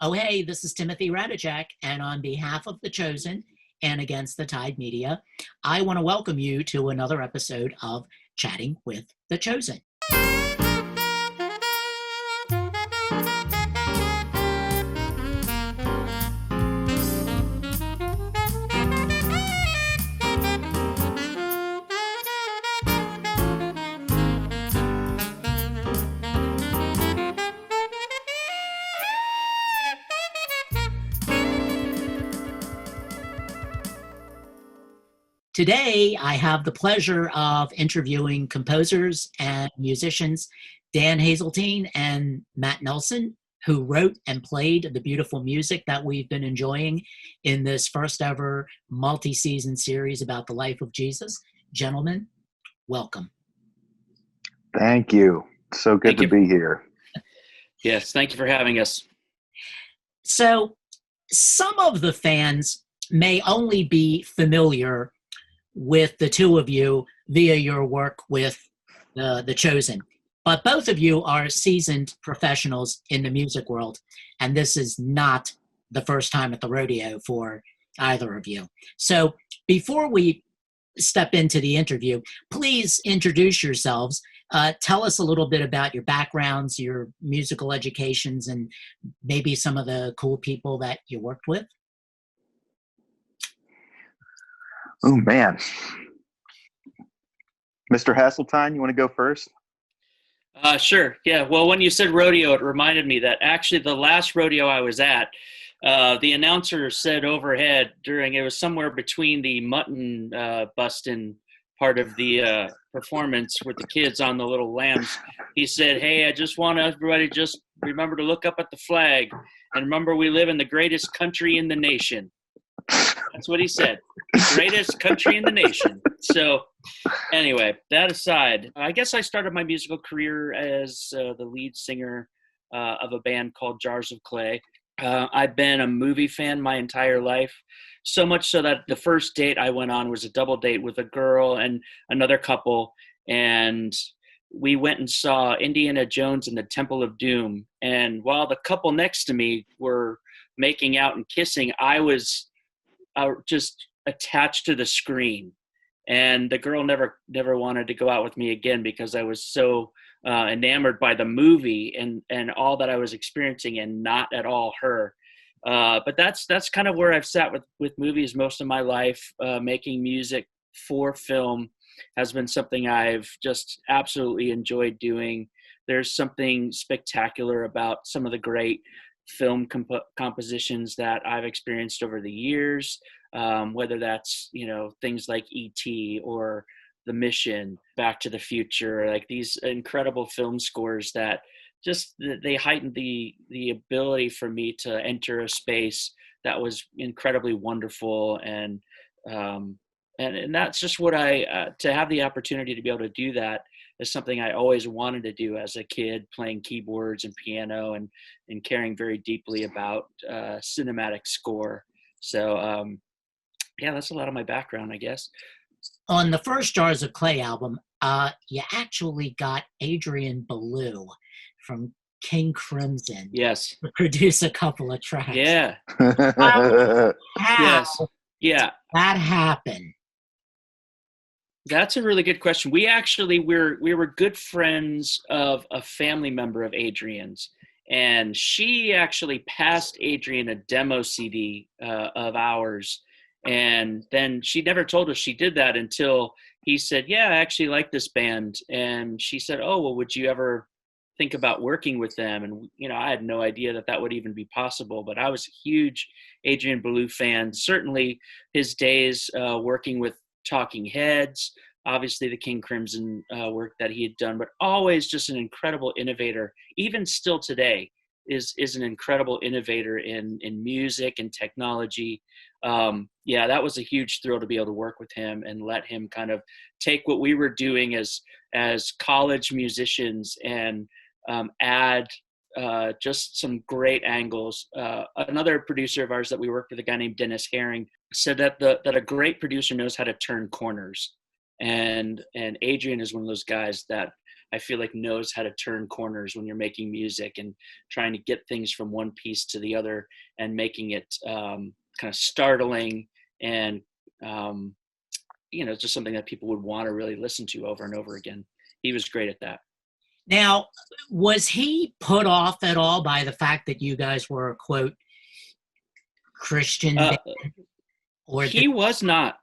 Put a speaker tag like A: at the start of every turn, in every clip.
A: Oh, hey, this is Timothy Ratajczak, and on behalf of The Chosen and Against the Tide Media, I want to welcome you to another episode of Chatting with The Chosen. Today, I have the pleasure of interviewing composers and musicians Dan Haseltine and Matt Nelson, who wrote and played the beautiful music that we've been enjoying in this first ever multi-season series about the life of Jesus. Gentlemen, welcome.
B: Thank you. So good to be here.
C: Yes, thank you for having us.
A: So, some of the fans may only be familiar with the two of you via your work with The Chosen. But both of you are seasoned professionals in the music world, and this is not the first time at the rodeo for either of you. So before we step into the interview, please introduce yourselves. Tell us a little bit about your backgrounds, your musical educations, and maybe some of the cool people that you worked with.
B: Oh, man. Mr. Haseltine, you want to go first?
C: Sure. Yeah. Well, when you said rodeo, it reminded me that actually the last rodeo I was at, the announcer said overhead it was somewhere between the mutton busting part of the performance with the kids on the little lambs. He said, "Hey, I just want everybody to just remember to look up at the flag and remember we live in the greatest country in the nation." That's what he said. Greatest country in the nation. So anyway, that aside, I guess I started my musical career as the lead singer of a band called Jars of Clay. I've been a movie fan my entire life, so much so that the first date I went on was a double date with a girl and another couple, and we went and saw Indiana Jones and the Temple of Doom. And while the couple next to me were making out and kissing, I was just attached to the screen, and the girl never wanted to go out with me again because I was so enamored by the movie and all that I was experiencing, and not at all her. But that's kind of where I've sat with movies most of my life. Making music for film has been something I've just absolutely enjoyed doing. There's something spectacular about some of the great film compositions that I've experienced over the years, whether that's, things like E.T. or The Mission, Back to the Future, like these incredible film scores that just, they heightened the ability for me to enter a space that was incredibly wonderful. And that's just what to have the opportunity to be able to do that is something I always wanted to do as a kid, playing keyboards and piano and caring very deeply about cinematic score. So, that's a lot of my background, I guess.
A: On the first Jars of Clay album, you actually got Adrian Belew from King Crimson
C: to
A: produce a couple of tracks.
C: Yeah.
A: How
C: Yes. Yeah.
A: that happened?
C: That's a really good question. We were good friends of a family member of Adrian's, and she actually passed Adrian a demo CD of ours, and then she never told us she did that until he said, "Yeah, I actually like this band," and she said, "Oh, well, would you ever think about working with them?" And I had no idea that would even be possible, but I was a huge Adrian Belew fan. Certainly, his days working with Talking Heads, obviously the King Crimson work that he had done, but always just an incredible innovator. Even still today is an incredible innovator in music and technology. That was a huge thrill to be able to work with him and let him kind of take what we were doing as college musicians and add just some great angles. Another producer of ours that we worked with, a guy named Dennis Herring, said that a great producer knows how to turn corners, and Adrian is one of those guys that I feel like knows how to turn corners when you're making music and trying to get things from one piece to the other and making it kind of startling and just something that people would want to really listen to over and over again. He was great at that.
A: Now, was he put off at all by the fact that you guys were a quote Christian band? Or
C: he was not.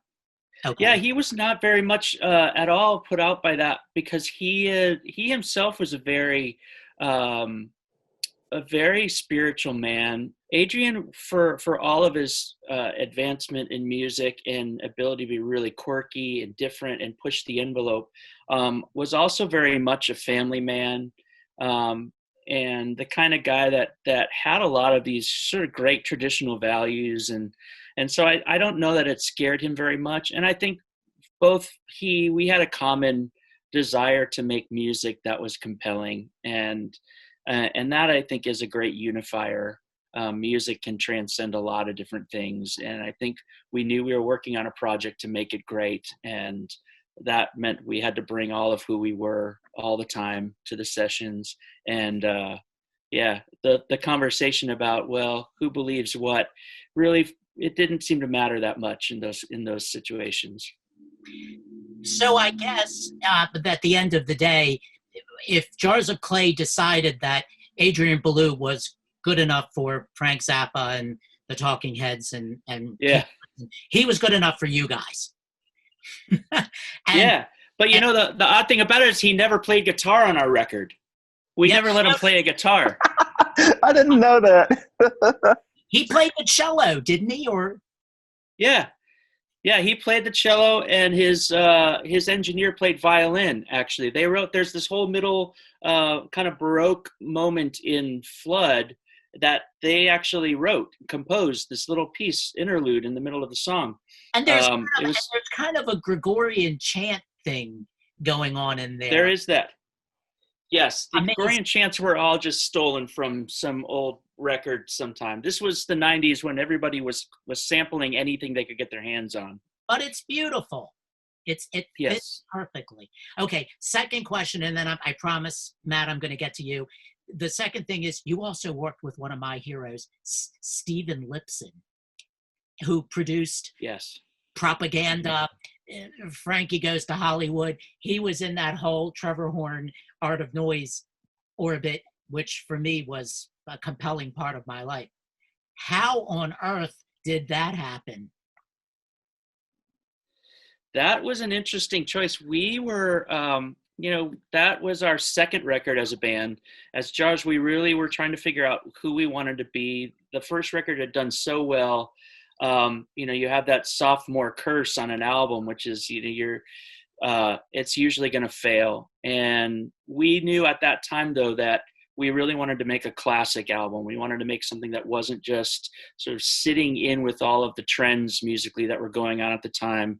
A: Okay.
C: Yeah, he was not very much at all put out by that, because he himself was a very spiritual man. Adrian, for all of his advancement in music and ability to be really quirky and different and push the envelope, was also very much a family man, and the kind of guy that had a lot of these sort of great traditional values, and so I don't know that it scared him very much. And I think we had a common desire to make music that was compelling, and that I think is a great unifier. Music can transcend a lot of different things, and I think we knew we were working on a project to make it great, and that meant we had to bring all of who we were all the time to the sessions. And the conversation about, well, who believes what, really, it didn't seem to matter that much in those situations.
A: So I guess at the end of the day, if Jars of Clay decided that Adrian Belew was good enough for Frank Zappa and the Talking Heads and
C: yeah,
A: he was good enough for you guys.
C: But the odd thing about it is he never played guitar on our record. We never let him play a guitar.
B: I didn't know that.
C: He played the cello, didn't he? Or yeah, he played the cello, and his engineer played violin. Actually, there's this whole middle kind of Baroque moment in Flood that they actually composed this little piece interlude in the middle of the song.
A: And there's kind of a Gregorian chant thing going on in there.
C: There is that. Yes, the Gregorian chants were all just stolen from some old record sometime. This was the 90s when everybody was sampling anything they could get their hands on.
A: But it's beautiful. It fits perfectly. Okay, second question, and then I promise, Matt, I'm going to get to you. The second thing is, you also worked with one of my heroes, Stephen Lipson, who produced Propaganda, Frankie Goes to Hollywood. He was in that whole Trevor Horn Art of Noise orbit, which for me was a compelling part of my life. How on earth did that happen?
C: That was an interesting choice. We were, that was our second record as a band. As Jars, we really were trying to figure out who we wanted to be. The first record had done so well. You have that sophomore curse on an album, which is, it's usually going to fail. And we knew at that time, though, that we really wanted to make a classic album. We wanted to make something that wasn't just sort of sitting in with all of the trends musically that were going on at the time.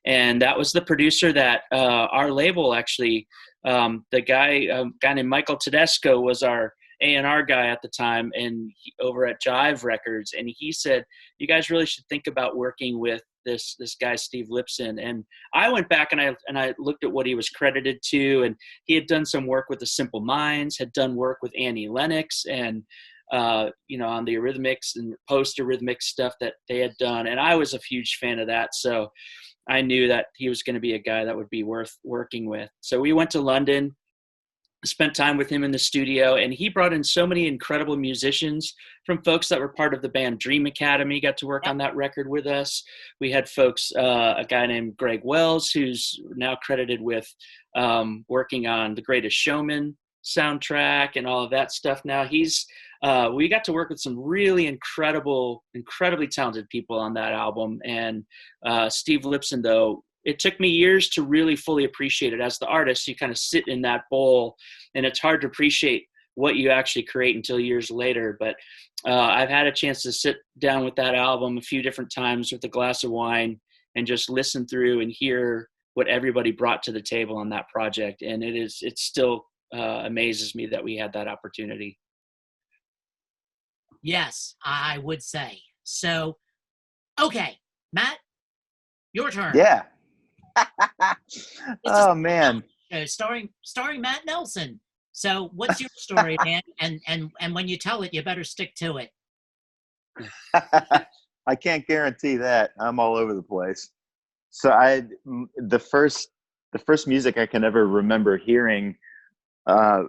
C: And that was the producer that our label actually, the guy named Michael Tedesco was our A&R guy at the time, and over at Jive Records, and he said, you guys really should think about working with this guy Steve Lipson. And I went back and I looked at what he was credited to, and he had done some work with the Simple Minds, had done work with Annie Lennox, and on the Eurythmics and post-Eurythmics stuff that they had done, and I was a huge fan of that, so I knew that he was going to be a guy that would be worth working with. So we went to London, spent time with him in the studio, and he brought in so many incredible musicians, from folks that were part of the band Dream Academy, got to work on that record with us. We had folks, a guy named Greg Wells, who's now credited with working on The Greatest Showman soundtrack and all of that stuff. Now we got to work with some really incredibly talented people on that album. And Steve Lipson, though, it took me years to really fully appreciate it. As the artist, you kind of sit in that bowl, and it's hard to appreciate what you actually create until years later. But I've had a chance to sit down with that album a few different times with a glass of wine and just listen through and hear what everybody brought to the table on that project. And it still amazes me that we had that opportunity.
A: Yes, I would say. So, okay, Matt, your turn.
B: Yeah. Oh, man.
A: show starring Matt Nelson. So what's your story, man? And when you tell it, you better stick to it.
B: I can't guarantee that. I'm all over the place. So the first music I can ever remember hearing, uh,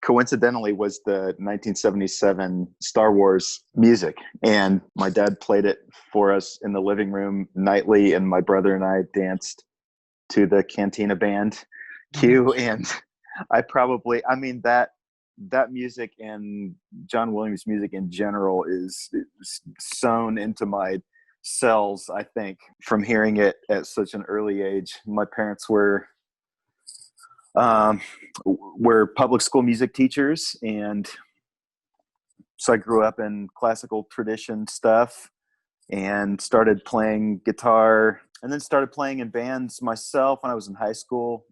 B: coincidentally, was the 1977 Star Wars music, and my dad played it for us in the living room nightly, and my brother and I danced to the Cantina Band cue. And I mean, that music and John Williams music in general is sewn into my cells, I think, from hearing it at such an early age. My parents were public school music teachers, and so I grew up in classical tradition stuff and started playing guitar, and then started playing in bands myself when I was in high school.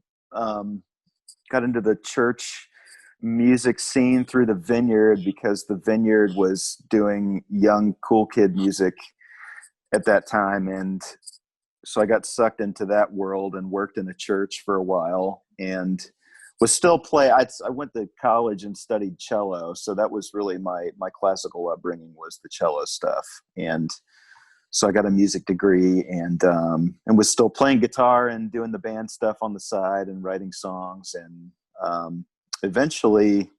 B: Got into the church music scene through the Vineyard, because the Vineyard was doing young cool kid music at that time. And so I got sucked into that world and worked in a church for a while, and was still I went to college and studied cello. So that was really my classical upbringing, was the cello stuff. And so I got a music degree, and was still playing guitar and doing the band stuff on the side and writing songs. And eventually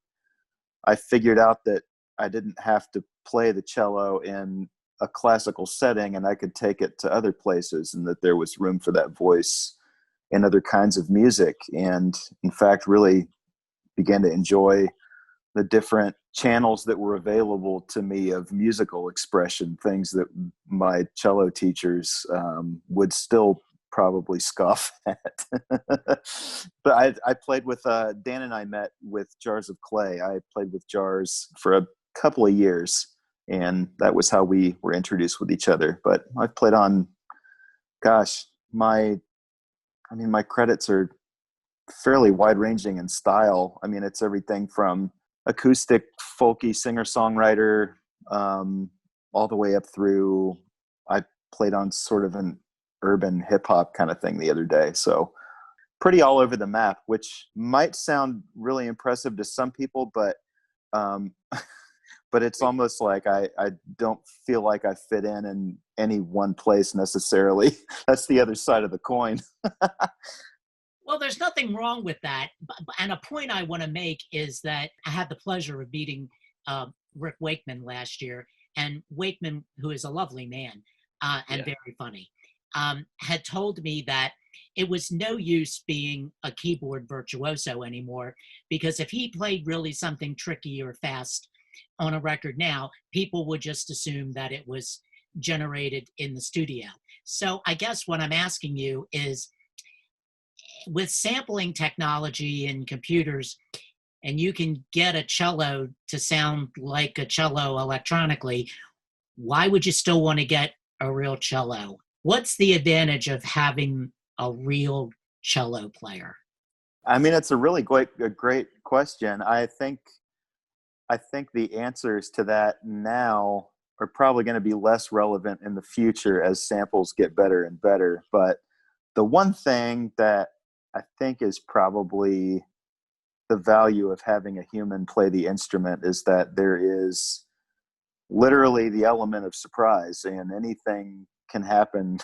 B: I figured out that I didn't have to play the cello in a classical setting, and I could take it to other places, and that there was room for that voice in other kinds of music. And in fact, really began to enjoy the different channels that were available to me of musical expression, things that my cello teachers would still probably scoff at. But I played with, Dan and I met with Jars of Clay. I played with Jars for a couple of years, and that was how we were introduced with each other. But I've played on, gosh, my credits are fairly wide-ranging in style. I mean, it's everything from acoustic, folky singer-songwriter, all the way up through, I played on sort of an urban hip-hop kind of thing the other day. So pretty all over the map, which might sound really impressive to some people, but but it's almost like I don't feel like I fit in any one place necessarily. That's the other side of the coin.
A: Well, there's nothing wrong with that. And a point I want to make is that I had the pleasure of meeting Rick Wakeman last year. And Wakeman, who is a lovely man and very funny, had told me that it was no use being a keyboard virtuoso anymore, because if he played really something tricky or fast on a record now, people would just assume that it was generated in the studio. So I guess what I'm asking you is, with sampling technology and computers, and you can get a cello to sound like a cello electronically, why would you still want to get a real cello? What's the advantage of having a real cello player?
B: I mean, it's a really great question. I think the answers to that now are probably going to be less relevant in the future as samples get better and better. But the one thing that I think is probably the value of having a human play the instrument is that there is literally the element of surprise, and anything can happen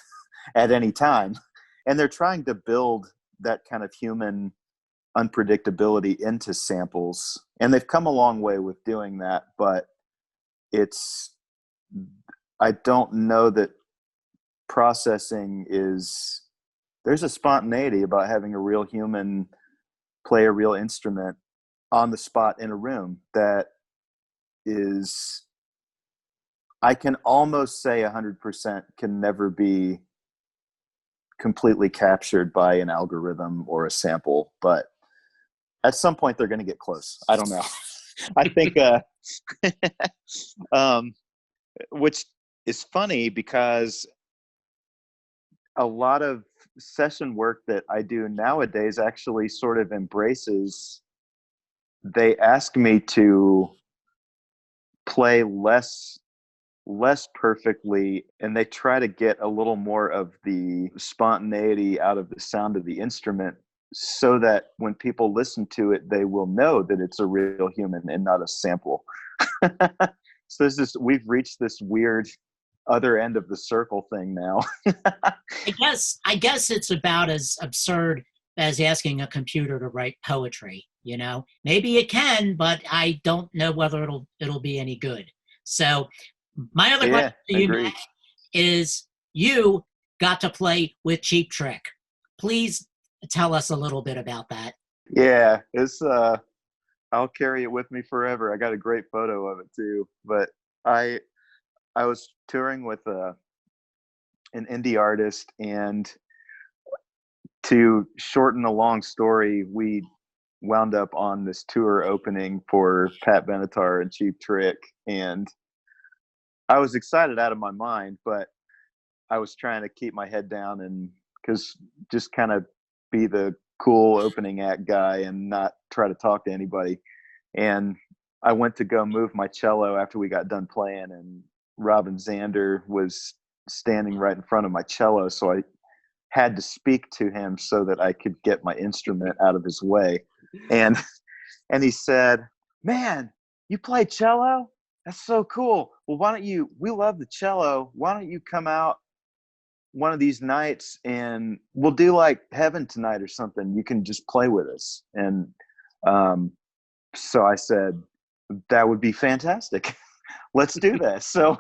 B: at any time. And they're trying to build that kind of human unpredictability into samples. And they've come a long way with doing that, but I don't know that processing there's a spontaneity about having a real human play a real instrument on the spot in a room that is, I can almost say 100% can never be completely captured by an algorithm or a sample, but at some point they're going to get close. I don't know. I think, which is funny because a lot of session work that I do nowadays actually sort of embraces, they ask me to play less perfectly, and they try to get a little more of the spontaneity out of the sound of the instrument so that when people listen to it, they will know that it's a real human and not a sample. So we've reached this weird other end of the circle thing now.
A: I guess it's about as absurd as asking a computer to write poetry, you know. Maybe it can, but I don't know whether it'll be any good. So my other question to you,
B: agreed.
A: Matt, is you got to play with Cheap Trick. Please tell us a little bit about that.
B: Yeah, it's I'll carry it with me forever. I got a great photo of it too. But I was touring with an indie artist, and to shorten a long story, we wound up on this tour opening for Pat Benatar and Cheap Trick, and I was excited out of my mind, but I was trying to keep my head down and because just kind of be the cool opening act guy and not try to talk to anybody. And I went to go move my cello after we got done playing, and Robin Zander was standing right in front of my cello, so I had to speak to him so that I could get my instrument out of his way. And he said, "Man, you play cello? That's so cool. Well, we love the cello. Why don't you come out one of these nights and we'll do like Heaven Tonight or something. You can just play with us." And so I said, that would be fantastic. Let's do that. So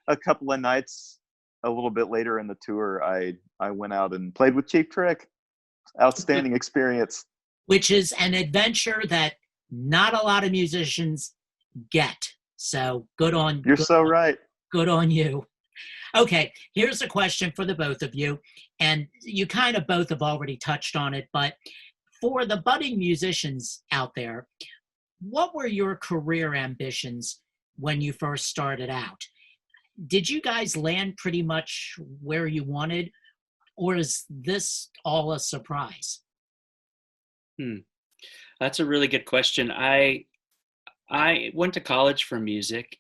B: a couple of nights a little bit later in the tour, I went out and played with Cheap Trick. Outstanding experience.
A: Which is an adventure that not a lot of musicians get. So good on
B: You're so right.
A: Good on you. Okay, here's a question for the both of you. And you kind of both have already touched on it, but for the budding musicians out there, what were your career ambitions when you first started out? Did you guys land pretty much where you wanted, or is this all a surprise?
C: That's a really good question. I went to college for music,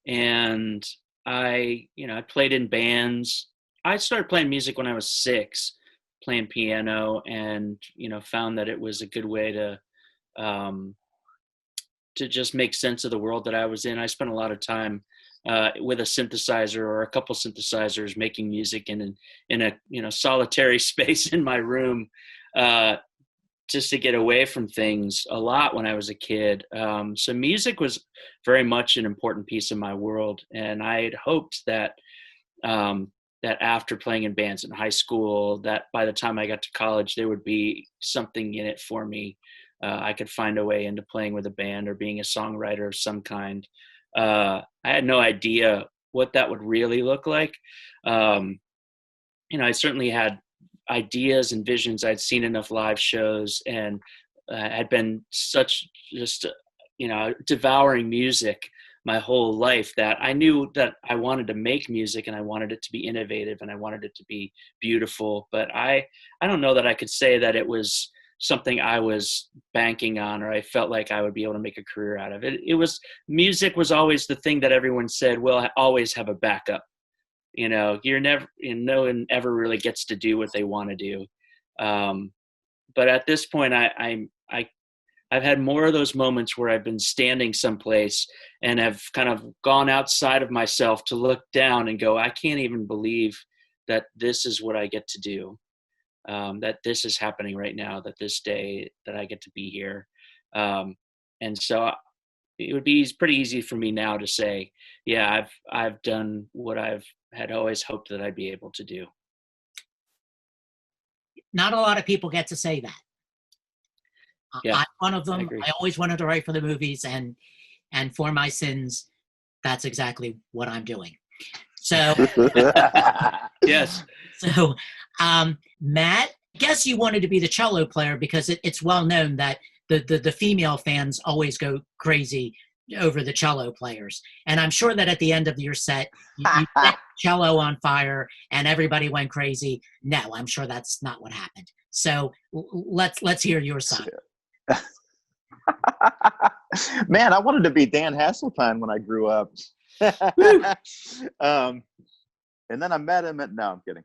C: and I played in bands. I started playing music when I was 6, playing piano, and found that it was a good way to just make sense of the world that I was in. I spent a lot of time with a synthesizer or a couple synthesizers making music in a solitary space in my room, just to get away from things a lot when I was a kid. So music was very much an important piece of my world, and I had hoped that that after playing in bands in high school, that by the time I got to college, there would be something in it for me. I could find a way into playing with a band or being a songwriter of some kind. I had no idea what that would really look like. I certainly had ideas and visions. I'd seen enough live shows and had been devouring music my whole life that I knew that I wanted to make music and I wanted it to be innovative and I wanted it to be beautiful. But I don't know that I could say that it was something I was banking on, or I felt like I would be able to make a career out of it. Music was always the thing that everyone said, well, I always have a backup. No one ever really gets to do what they want to do. But at this point, I've had more of those moments where I've been standing someplace and have kind of gone outside of myself to look down and go, I can't even believe that this is what I get to do. That this is happening right now, that this day that I get to be here. And so it would be pretty easy for me now to say, yeah, I've done what I've had always hoped that I'd be able to do.
A: Not a lot of people get to say that.
C: Yeah,
A: I'm one of them. I always wanted to write for the movies, and for my sins, that's exactly what I'm doing. So,
C: yes.
A: So, Matt, I guess you wanted to be the cello player because it's well known that the female fans always go crazy over the cello players. And I'm sure that at the end of your set, you set cello on fire and everybody went crazy. No, I'm sure that's not what happened. So let's hear your side.
B: Man, I wanted to be Dan Haseltine when I grew up. And then I met him at, no, I'm kidding.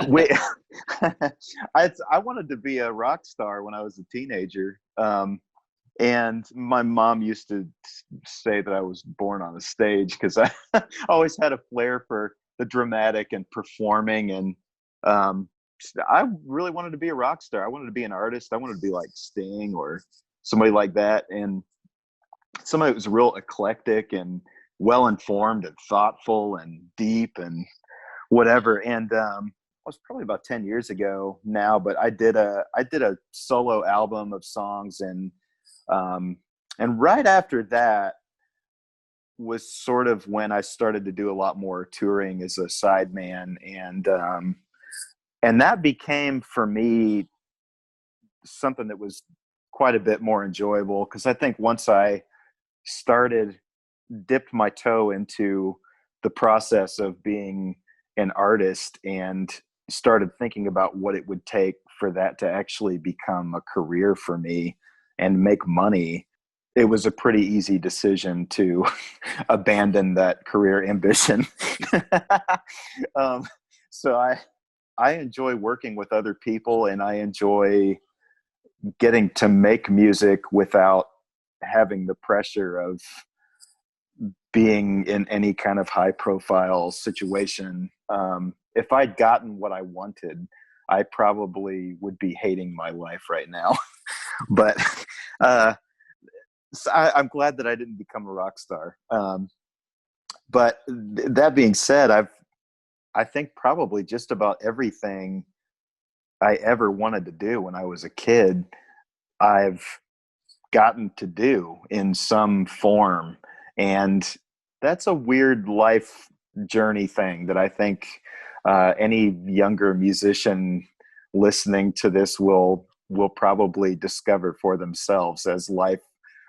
B: We, I wanted to be a rock star when I was a teenager. And my mom used to say that I was born on a stage because I always had a flair for the dramatic and performing. And I really wanted to be a rock star. I wanted to be an artist. I wanted to be like Sting or somebody like that. And somebody that was real eclectic and well-informed and thoughtful and deep and whatever. And it was probably about 10 years ago now, but I did a solo album of songs. And right after that was sort of when I started to do a lot more touring as a sideman. And that became for me something that was quite a bit more enjoyable, because I think once I dipped my toe into the process of being an artist and started thinking about what it would take for that to actually become a career for me and make money, it was a pretty easy decision to abandon that career ambition. So I enjoy working with other people, and I enjoy getting to make music without having the pressure of being in any kind of high profile situation. If I'd gotten what I wanted, I probably would be hating my life right now. But so I'm glad that I didn't become a rock star. But that being said, I think probably just about everything I ever wanted to do when I was a kid, I've gotten to do in some form. And that's a weird life journey thing that I think any younger musician listening to this will probably discover for themselves as life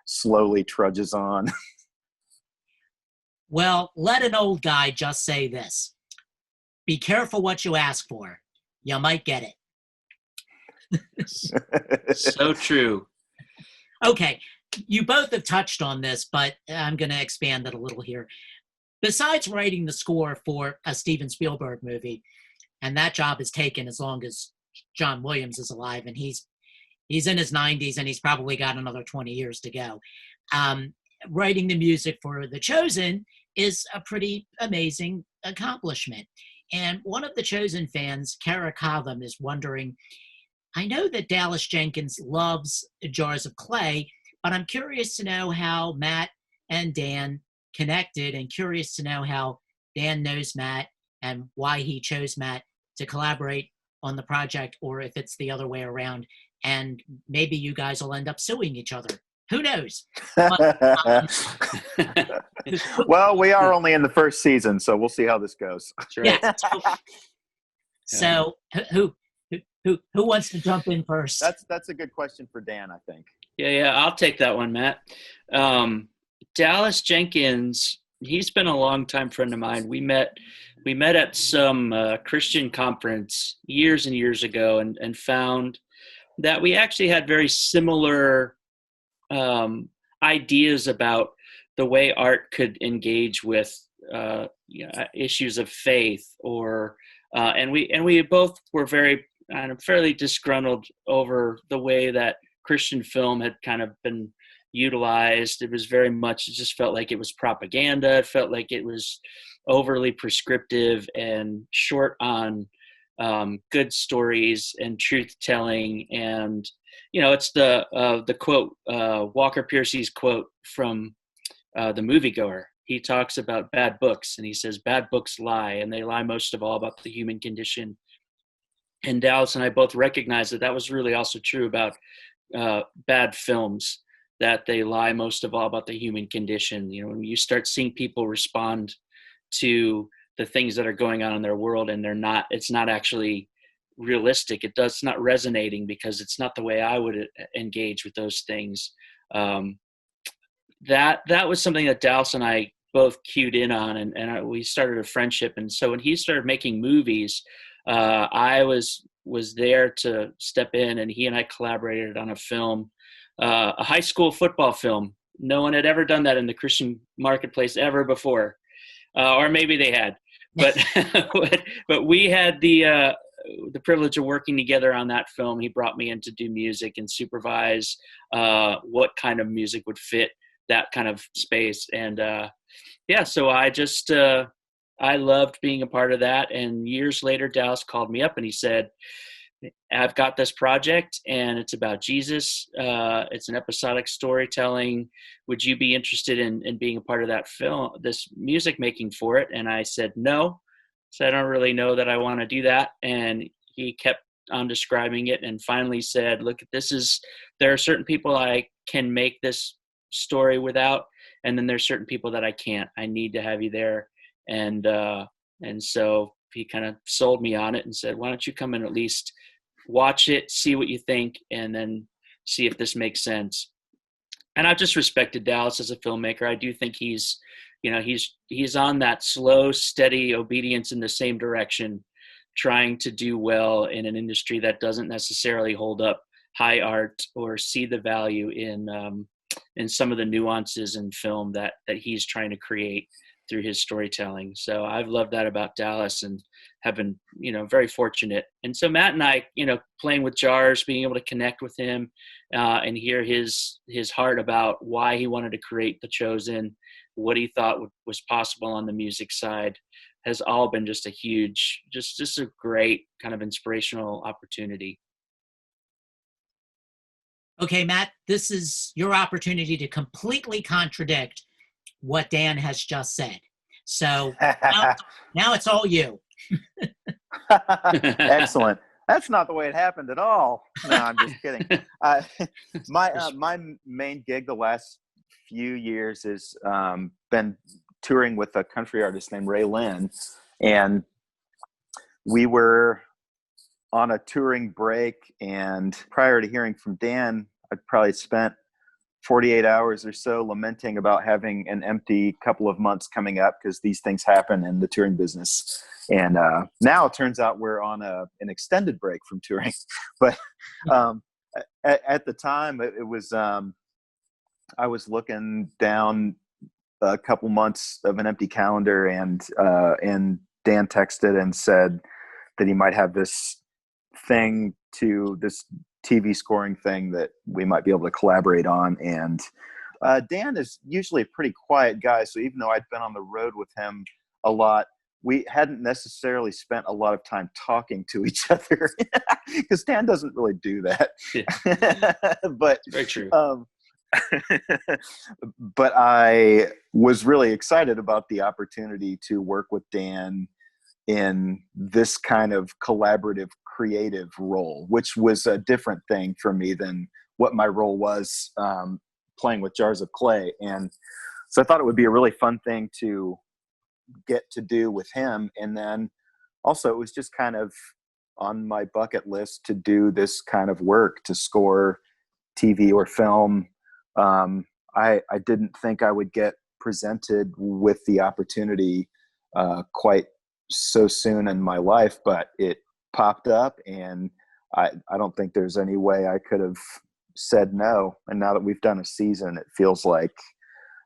B: slowly trudges on.
A: Well, let an old guy just say this. Be careful what you ask for. You might get it.
C: So true.
A: Okay, you both have touched on this, but I'm going to expand it a little here. Besides writing the score for a Steven Spielberg movie, and that job is taken as long as John Williams is alive, and he's in his 90s, and he's probably got another 20 years to go. Writing the music for The Chosen is a pretty amazing accomplishment. And one of The Chosen fans, Kara Cotham, is wondering, I know that Dallas Jenkins loves Jars of Clay, but I'm curious to know how Matt and Dan connected, and curious to know how Dan knows Matt and why he chose Matt to collaborate on the project, or if it's the other way around, and maybe you guys will end up suing each other. Who knows? But,
B: well, we are only in the first season, so we'll see how this goes.
C: Right.
A: yeah. So who wants to jump in first?
B: That's a good question for Dan, I think.
C: Yeah, I'll take that one, Matt. Dallas Jenkins, he's been a long-time friend of mine. We met at some Christian conference years and years ago, and found that we actually had very similar ideas about the way art could engage with issues of faith, or and we both were fairly disgruntled over the way that Christian film had kind of been utilized. It was very much, it just felt like it was propaganda. It felt like it was overly prescriptive and short on good stories and truth telling. And it's the quote, Walker Piercy's quote from The Moviegoer. He talks about bad books, and he says bad books lie, and they lie most of all about the human condition. And Dallas and I both recognize that was really also true about bad films, that they lie most of all about the human condition. When you start seeing people respond to the things that are going on in their world, and it's not actually realistic. It's not resonating because it's not the way I would engage with those things. That was something that Dallas and I both cued in on, and we started a friendship. And so when he started making movies, I was there to step in, and he and I collaborated on a film, a high school football film. No one had ever done that in the Christian marketplace ever before, or maybe they had. but but we had the privilege of working together on that film. He brought me in to do music and supervise what kind of music would fit that kind of space. And yeah, so I just I loved being a part of that. And years later, Dallas called me up and he said, I've got this project and it's about Jesus. It's an episodic storytelling. Would you be interested in being a part of that film, this music making for it? And I said, no. So I don't really know that I want to do that. And he kept on describing it and finally said, look, there are certain people I can make this story without. And then there's certain people that I can't. I need to have you there. And so he kind of sold me on it and said, why don't you come and at least watch it, see what you think, and then see if this makes sense. And I've just respected Dallas as a filmmaker. I do think he's on that slow, steady obedience in the same direction, trying to do well in an industry that doesn't necessarily hold up high art or see the value in some of the nuances in film that he's trying to create through his storytelling. So I've loved that about Dallas and have been, very fortunate. And so Matt and I, playing with jars, being able to connect with him and hear his heart about why he wanted to create The Chosen, what he thought was possible on the music side, has all been just a huge, just a great kind of inspirational opportunity.
A: Okay, Matt, this is your opportunity to completely contradict what Dan has just said. So now it's all you.
B: Excellent. That's not the way it happened at all. No, I'm just kidding. My main gig the last few years has been touring with a country artist named Ray Lynn, and we were on a touring break. And prior to hearing from Dan, I'd probably spent 48 hours or so lamenting about having an empty couple of months coming up, because these things happen in the touring business. And now it turns out we're on an extended break from touring. But at the time, it was I was looking down a couple months of an empty calendar, and Dan texted and said that he might have this TV scoring thing that we might be able to collaborate on. And Dan is usually a pretty quiet guy, so even though I'd been on the road with him a lot, we hadn't necessarily spent a lot of time talking to each other, because Dan doesn't really do that.
C: Yeah.
B: But
C: very true.
B: But I was really excited about the opportunity to work with Dan in this kind of collaborative creative role, which was a different thing for me than what my role was playing with Jars of Clay. And so I thought it would be a really fun thing to get to do with him. And then also it was just kind of on my bucket list to do this kind of work, to score TV or film. I didn't think I would get presented with the opportunity quite so soon in my life, but it popped up, and I don't think there's any way I could have said no. And now that we've done a season, it feels like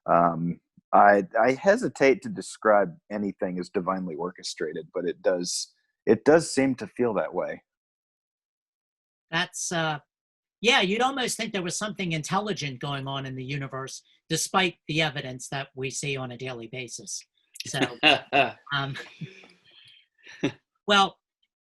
B: I hesitate to describe anything as divinely orchestrated, but it does seem to feel that way.
A: That's yeah, you'd almost think there was something intelligent going on in the universe, despite the evidence that we see on a daily basis. So well,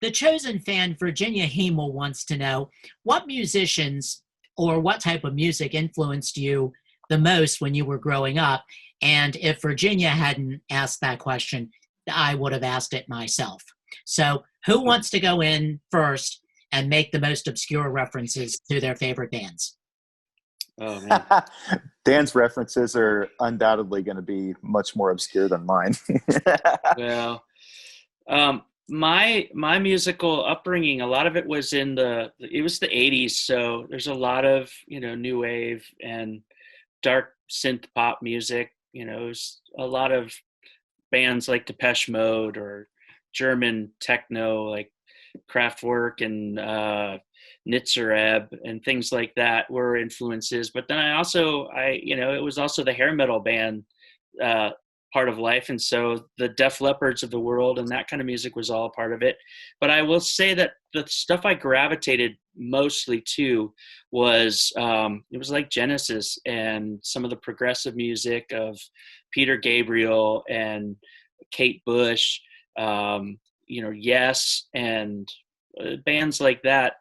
A: The Chosen fan Virginia Hemel wants to know, what musicians or what type of music influenced you the most when you were growing up? And if Virginia hadn't asked that question, I would have asked it myself. So who wants to go in first and make the most obscure references to their favorite bands?
C: Oh, man.
B: Dan's references are undoubtedly going to be much more obscure than mine.
C: Well, my musical upbringing, a lot of it was it was the 80s. So there's a lot of, new wave and dark synth pop music. It was a lot of bands like Depeche Mode or German techno like Kraftwerk and Nitzereb and things like that were influences. But then it was also the hair metal band part of life. And so the Def Leppards of the world and that kind of music was all a part of it. But I will say that the stuff I gravitated mostly to was, it was like Genesis and some of the progressive music of Peter Gabriel and Kate Bush, Yes, and bands like that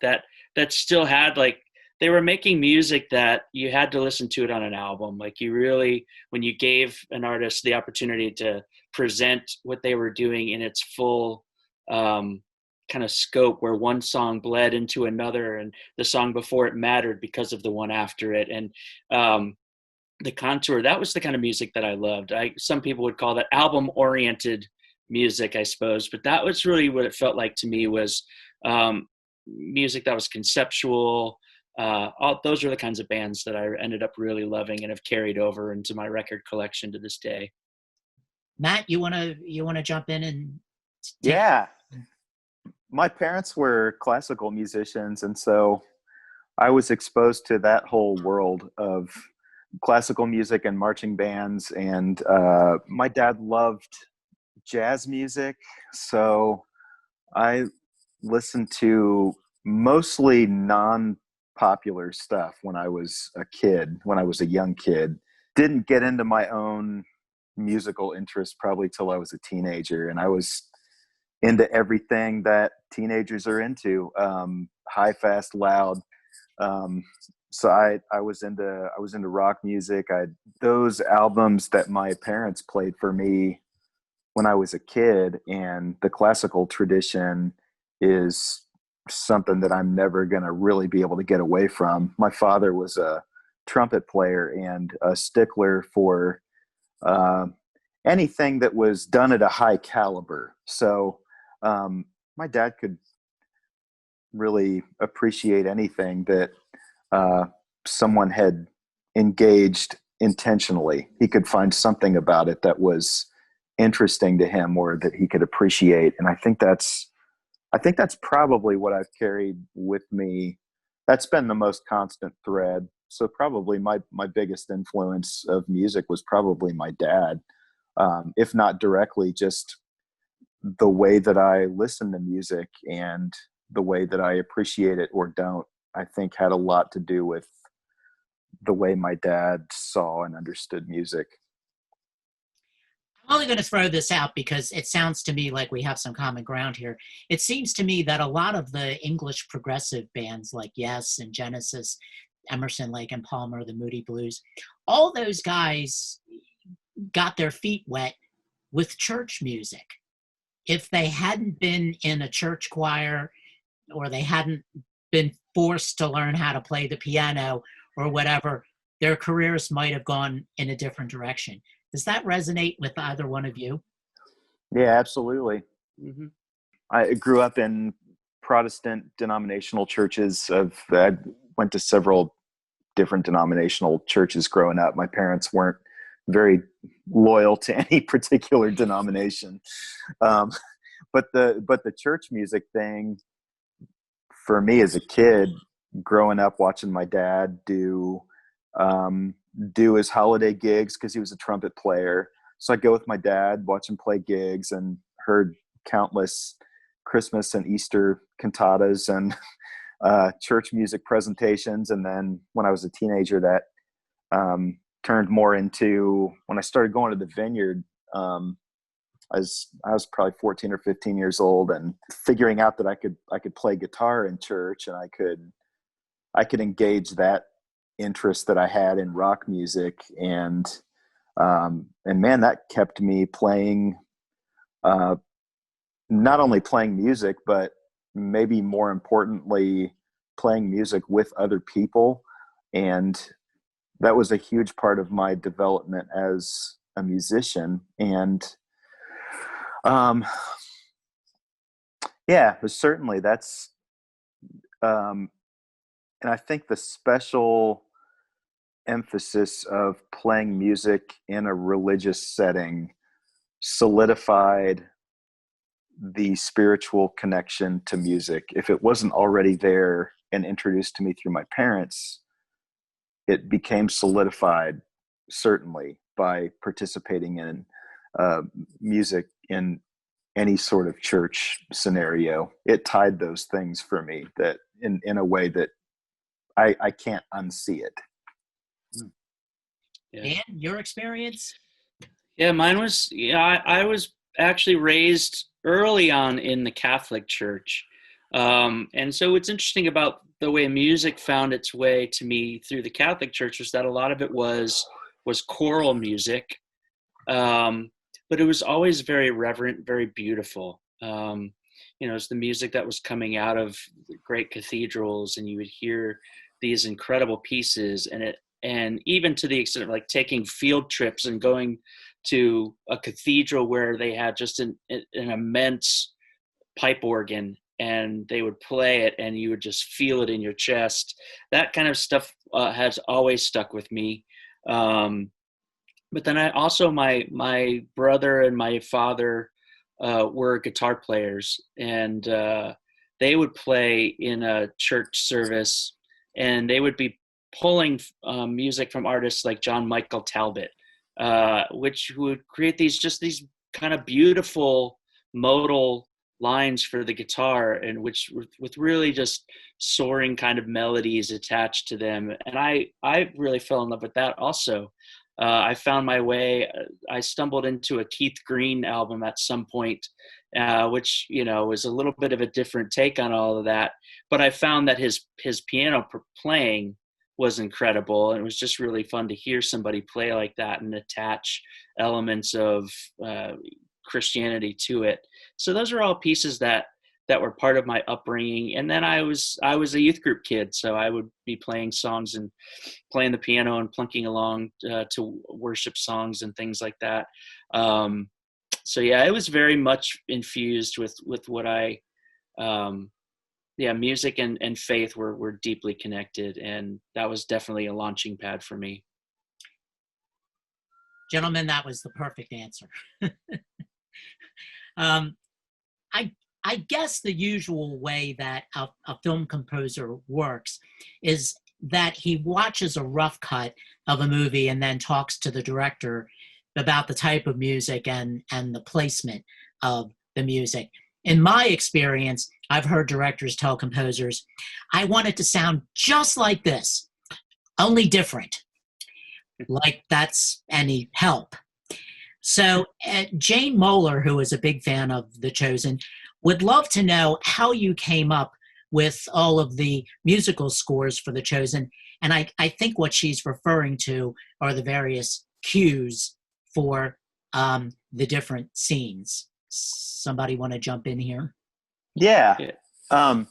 C: still had, like, they were making music that you had to listen to it on an album. Like, you really, when you gave an artist the opportunity to present what they were doing in its full kind of scope, where one song bled into another and the song before it mattered because of the one after it. And the contour, that was the kind of music that I loved. Some people would call that album oriented music, I suppose, but that was really what it felt like to me, was music that was conceptual. Those are the kinds of bands that I ended up really loving and have carried over into my record collection to this day.
A: Matt, you wanna jump in and
B: Yeah. My parents were classical musicians, and so I was exposed to that whole world of classical music and marching bands. And my dad loved jazz music, so I listened to mostly non-popular stuff when I was a young kid. Didn't get into my own musical interest probably till I was a teenager, and I was into everything that teenagers are into, high, fast, loud. So I was into rock music. Those albums that my parents played for me when I was a kid, and the classical tradition is something that I'm never going to really be able to get away from. My father was a trumpet player and a stickler for anything that was done at a high caliber. So my dad could really appreciate anything that someone had engaged intentionally. He could find something about it that was interesting to him or that he could appreciate. And I think that's probably what I've carried with me. That's been the most constant thread. So probably my biggest influence of music was probably my dad. If not directly, just the way that I listen to music and the way that I appreciate it or don't, I think had a lot to do with the way my dad saw and understood music.
A: I'm only going to throw this out because it sounds to me like we have some common ground here. It seems to me that a lot of the English progressive bands like Yes and Genesis, Emerson, Lake and Palmer, the Moody Blues, all those guys got their feet wet with church music. If they hadn't been in a church choir, or they hadn't been forced to learn how to play the piano or whatever, their careers might have gone in a different direction. Does that resonate with either one of you?
B: Yeah, absolutely.
C: Mm-hmm.
B: I grew up in Protestant denominational churches. I went to several different denominational churches growing up. My parents weren't very loyal to any particular denomination. But the church music thing, for me as a kid, growing up watching my dad do his holiday gigs, because he was a trumpet player. So I'd go with my dad, watch him play gigs, and heard countless Christmas and Easter cantatas and church music presentations. And then when I was a teenager, that turned more into, when I started going to the Vineyard, I was probably 14 or 15 years old, and figuring out that I could play guitar in church, and I could engage that interest that I had in rock music, and man, that kept me playing, not only playing music, but maybe more importantly, playing music with other people. And that was a huge part of my development as a musician. And yeah, but certainly that's, and I think the special emphasis of playing music in a religious setting solidified the spiritual connection to music. If it wasn't already there and introduced to me through my parents, it became solidified, certainly, by participating in music in any sort of church scenario. It tied those things for me that in a way that I can't unsee it.
A: Yeah. And your experience?
C: Yeah, mine was, I was actually raised early on in the Catholic Church. And so what's interesting about the way music found its way to me through the Catholic Church was that a lot of it was choral music. But it was always very reverent, very beautiful. It's the music that was coming out of great cathedrals, and you would hear these incredible pieces, and even to the extent of like taking field trips and going to a cathedral where they had just an immense pipe organ, and they would play it and you would just feel it in your chest. That kind of stuff has always stuck with me. But then I also, my brother and my father were guitar players, and they would play in a church service, and they would be pulling music from artists like John Michael Talbot, which would create these kind of beautiful modal lines for the guitar, and which with really just soaring kind of melodies attached to them. And I really fell in love with that also. I found my way. I stumbled into a Keith Green album at some point, which was a little bit of a different take on all of that. But I found that his piano playing was incredible, and it was just really fun to hear somebody play like that and attach elements of Christianity to it. So those are all pieces that were part of my upbringing. And then I was a youth group kid, so I would be playing songs and playing the piano and plunking along to worship songs and things like that. So yeah, it was very much infused with what music and faith were deeply connected, and that was definitely a launching pad for me.
A: Gentlemen, that was the perfect answer. I guess the usual way that a film composer works is that he watches a rough cut of a movie and then talks to the director about the type of music and the placement of the music. In my experience, I've heard directors tell composers, I want it to sound just like this, only different. Like that's any help. So Jane Moeller, who is a big fan of The Chosen, would love to know how you came up with all of the musical scores for The Chosen. And I think what she's referring to are the various cues for the different scenes. Somebody want to jump in here?
B: Yeah. The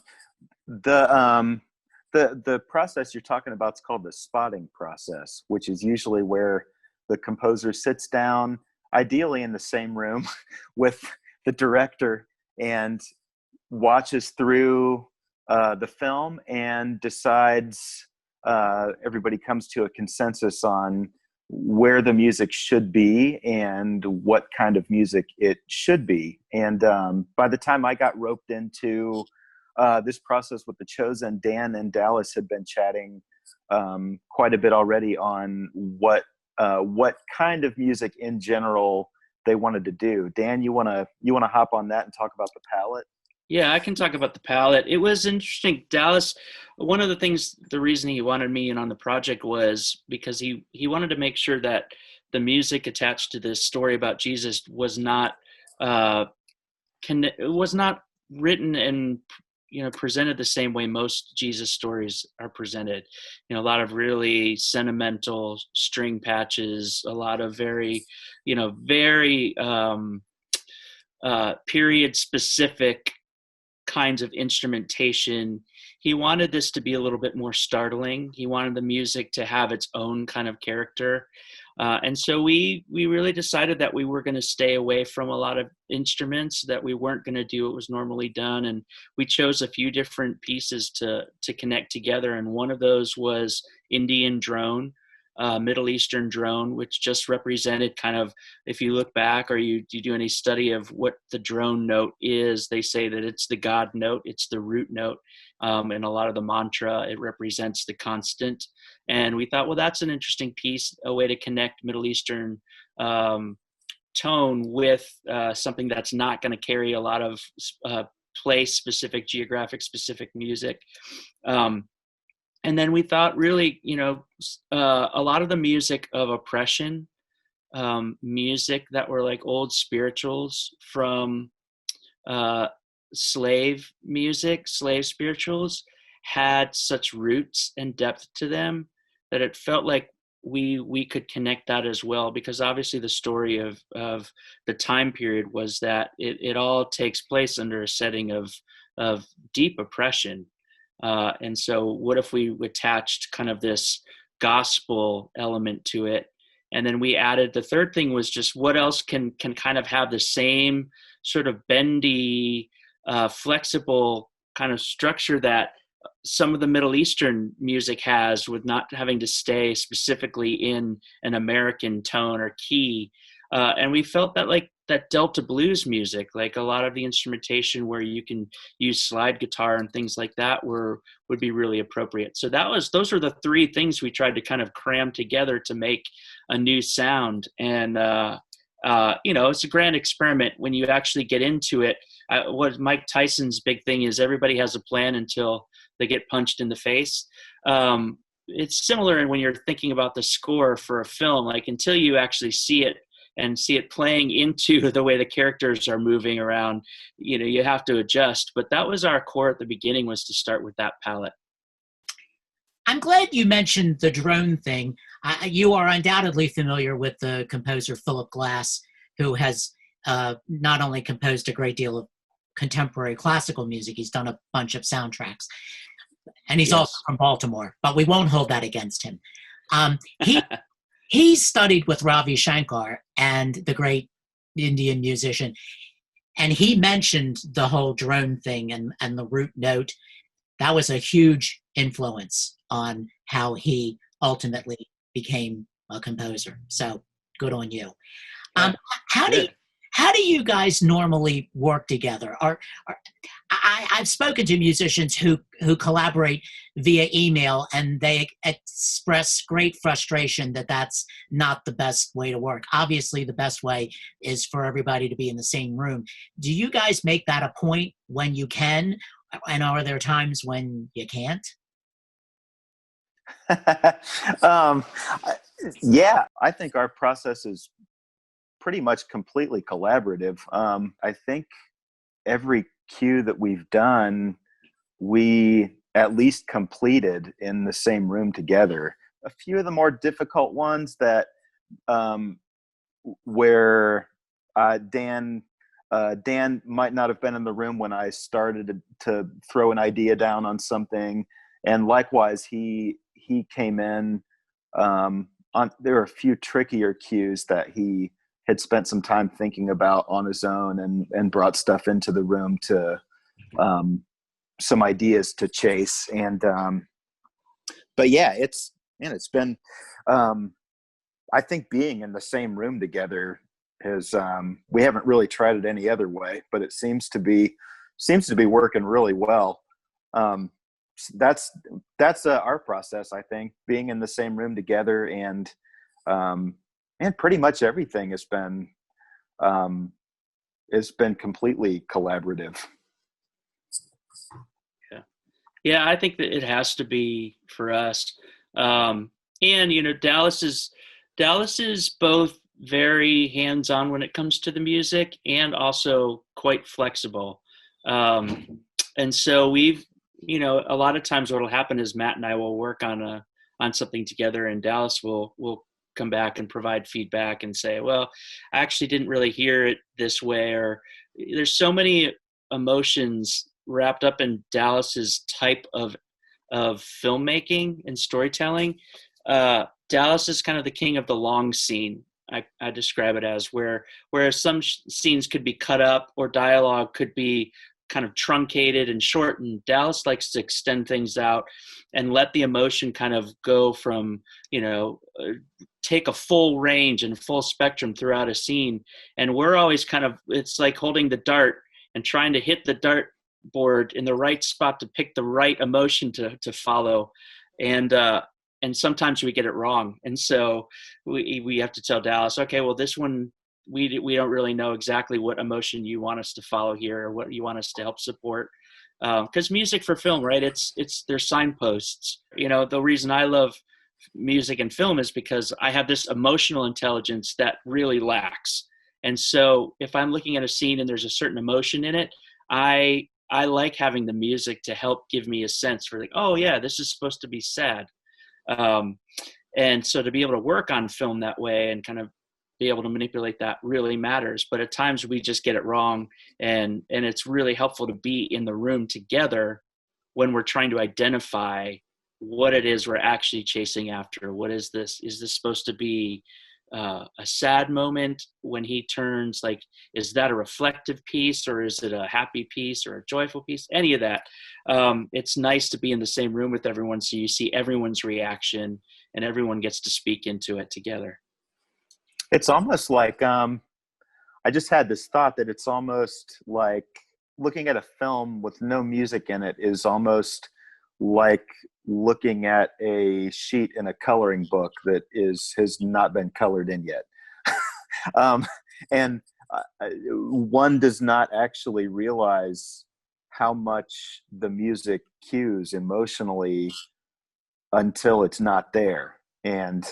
B: process you're talking about is called the spotting process, which is usually where the composer sits down, ideally in the same room with the director, and watches through the film and decides, everybody comes to a consensus on where the music should be and what kind of music it should be. And by the time I got roped into this process with The Chosen, Dan and Dallas had been chatting quite a bit already on what kind of music in general they wanted to do. Dan, you wanna hop on that and talk about the palette?
C: Yeah, I can talk about the palette. It was interesting. Dallas, one of the reason he wanted me in on the project was because he wanted to make sure that the music attached to this story about Jesus was not written and presented the same way most Jesus stories are presented. A lot of really sentimental string patches, a lot of very period specific kinds of instrumentation. He wanted this to be a little bit more startling. He wanted the music to have its own kind of character. And so we really decided that we were going to stay away from a lot of instruments, that we weren't going to do what was normally done. And we chose a few different pieces to connect together. And one of those was Indian drone, Middle Eastern drone, which just represented kind of, if you look back or you do any study of what the drone note is, they say that it's the God note, it's the root note. And a lot of the mantra, it represents the constant. And we thought, well, that's an interesting piece, a way to connect Middle Eastern tone with something that's not going to carry a lot of place specific, geographic specific music. And then we thought really, a lot of the music of oppression, music that were like old spirituals from slave music, slave spirituals, had such roots and depth to them that it felt like we could connect that as well, because obviously the story of the time period was that it all takes place under a setting of deep oppression. And so what if we attached kind of this gospel element to it? And then we added, the third thing was just what else can kind of have the same sort of bendy, flexible kind of structure that some of the Middle Eastern music has, with not having to stay specifically in an American tone or key. And we felt that like that Delta blues music, like a lot of the instrumentation where you can use slide guitar and things like that would be really appropriate. So those were the three things we tried to kind of cram together to make a new sound. And, it's a grand experiment when you actually get into it. What Mike Tyson's big thing is, everybody has a plan until they get punched in the face. It's similar when you're thinking about the score for a film, like until you actually see it and see it playing into the way the characters are moving around, you have to adjust. But that was our core at the beginning, was to start with that palette.
A: I'm glad you mentioned the drone thing. You are undoubtedly familiar with the composer Philip Glass, who has not only composed a great deal of contemporary classical music, he's done a bunch of soundtracks. And he's also from Baltimore, but we won't hold that against him. He studied with Ravi Shankar and the great Indian musician, and he mentioned the whole drone thing and the root note. That was a huge influence on how he ultimately became a composer. So good on you. How do you guys normally work together? I've spoken to musicians who collaborate via email, and they express great frustration that that's not the best way to work. Obviously, the best way is for everybody to be in the same room. Do you guys make that a point when you can, and are there times when you can't?
B: Yeah, I think our process is pretty much completely collaborative. I think every cue that we've done, we at least completed in the same room together. A few of the more difficult ones that where Dan might not have been in the room when I started to throw an idea down on something, and likewise he came in there were a few trickier cues that he had spent some time thinking about on his own, and brought stuff into the room to some ideas to chase. And but yeah, it's been I think being in the same room together is we haven't really tried it any other way, but it seems to be working really well. That's our process, I think, being in the same room together, and pretty much everything has been completely collaborative.
C: Yeah, I think that it has to be for us. And Dallas is both very hands-on when it comes to the music, and also quite flexible. And so we've, a lot of times what'll happen is Matt and I will work on something together, and Dallas will come back and provide feedback and say, well, I actually didn't really hear it this way. Or there's so many emotions wrapped up in Dallas's type of filmmaking and storytelling. Dallas is kind of the king of the long scene. I describe it as where some scenes could be cut up, or dialogue could be kind of truncated and shortened. Dallas likes to extend things out and let the emotion kind of go from, take a full range and full spectrum throughout a scene. And we're always it's like holding the dart and trying to hit the dart board in the right spot to pick the right emotion to follow. And sometimes we get it wrong. And so we have to tell Dallas, okay, well, this one we don't really know exactly what emotion you want us to follow here or what you want us to help support. Because music for film, right? There's signposts. The reason I love music and film is because I have this emotional intelligence that really lacks. And so if I'm looking at a scene and there's a certain emotion in it, I like having the music to help give me a sense for like, oh yeah, this is supposed to be sad. And so to be able to work on film that way and kind of be able to manipulate that really matters. But at times we just get it wrong. And it's really helpful to be in the room together when we're trying to identify what it is we're actually chasing after. What is this? Is this supposed to be a sad moment when he turns? Like, is that a reflective piece, or is it a happy piece or a joyful piece? Any of that. It's nice to be in the same room with everyone so you see everyone's reaction and everyone gets to speak into it together.
B: It's almost like I just had this thought that it's almost like looking at a film with no music in it is almost like looking at a sheet in a coloring book that has not been colored in yet. And one does not actually realize how much the music cues emotionally until it's not there. And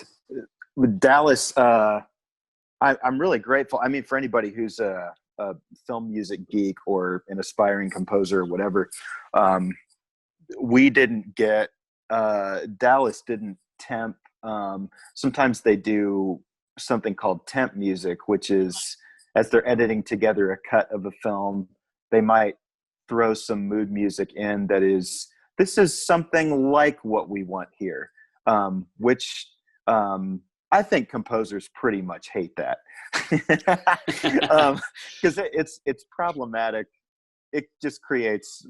B: with Dallas, I'm really grateful. I mean, for anybody who's a film music geek or an aspiring composer or whatever, we didn't get Dallas didn't temp. Sometimes they do something called temp music, which is as they're editing together a cut of a film, they might throw some mood music in that is, this is something like what we want here, which I think composers pretty much hate that because it's problematic. It just creates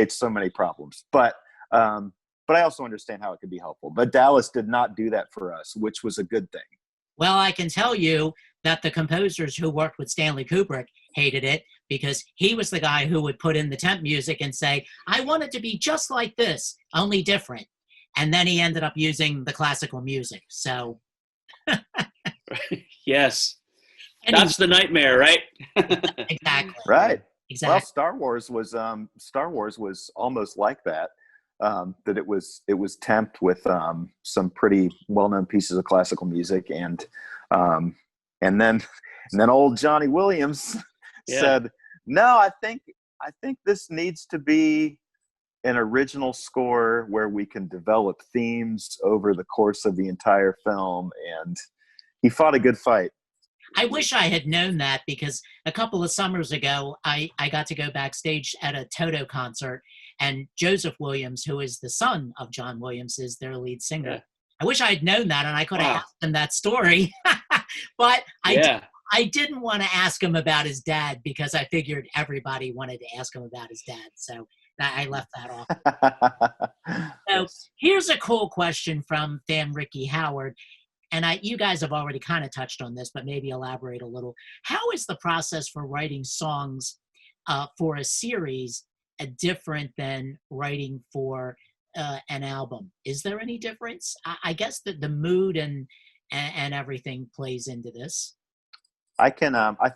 B: so many problems. But I also understand how it could be helpful. But Dallas did not do that for us, which was a good thing.
A: Well, I can tell you that the composers who worked with Stanley Kubrick hated it because he was the guy who would put in the temp music and say, I want it to be just like this, only different. And then he ended up using the classical music. So.
C: Yes.
A: Anyway.
C: That's the nightmare, right?
A: Exactly.
B: Right.
A: Exactly.
B: Well, Star Wars was almost like that. That it was temped with some pretty well-known pieces of classical music, and then old Johnny Williams said, "No, I think this needs to be an original score where we can develop themes over the course of the entire film," and he fought a good fight.
A: I wish I had known that because a couple of summers ago, I got to go backstage at a Toto concert, and Joseph Williams, who is the son of John Williams, is their lead singer. Yeah. I wish I had known that, and I could have asked him that story, but I didn't want to ask him about his dad because I figured everybody wanted to ask him about his dad, so I left that off. So here's a cool question from fan Ricky Howard. And you guys have already kind of touched on this, but maybe elaborate a little. How is the process for writing songs for a series different than writing for an album? Is there any difference? I guess that the mood and everything plays into this.
B: I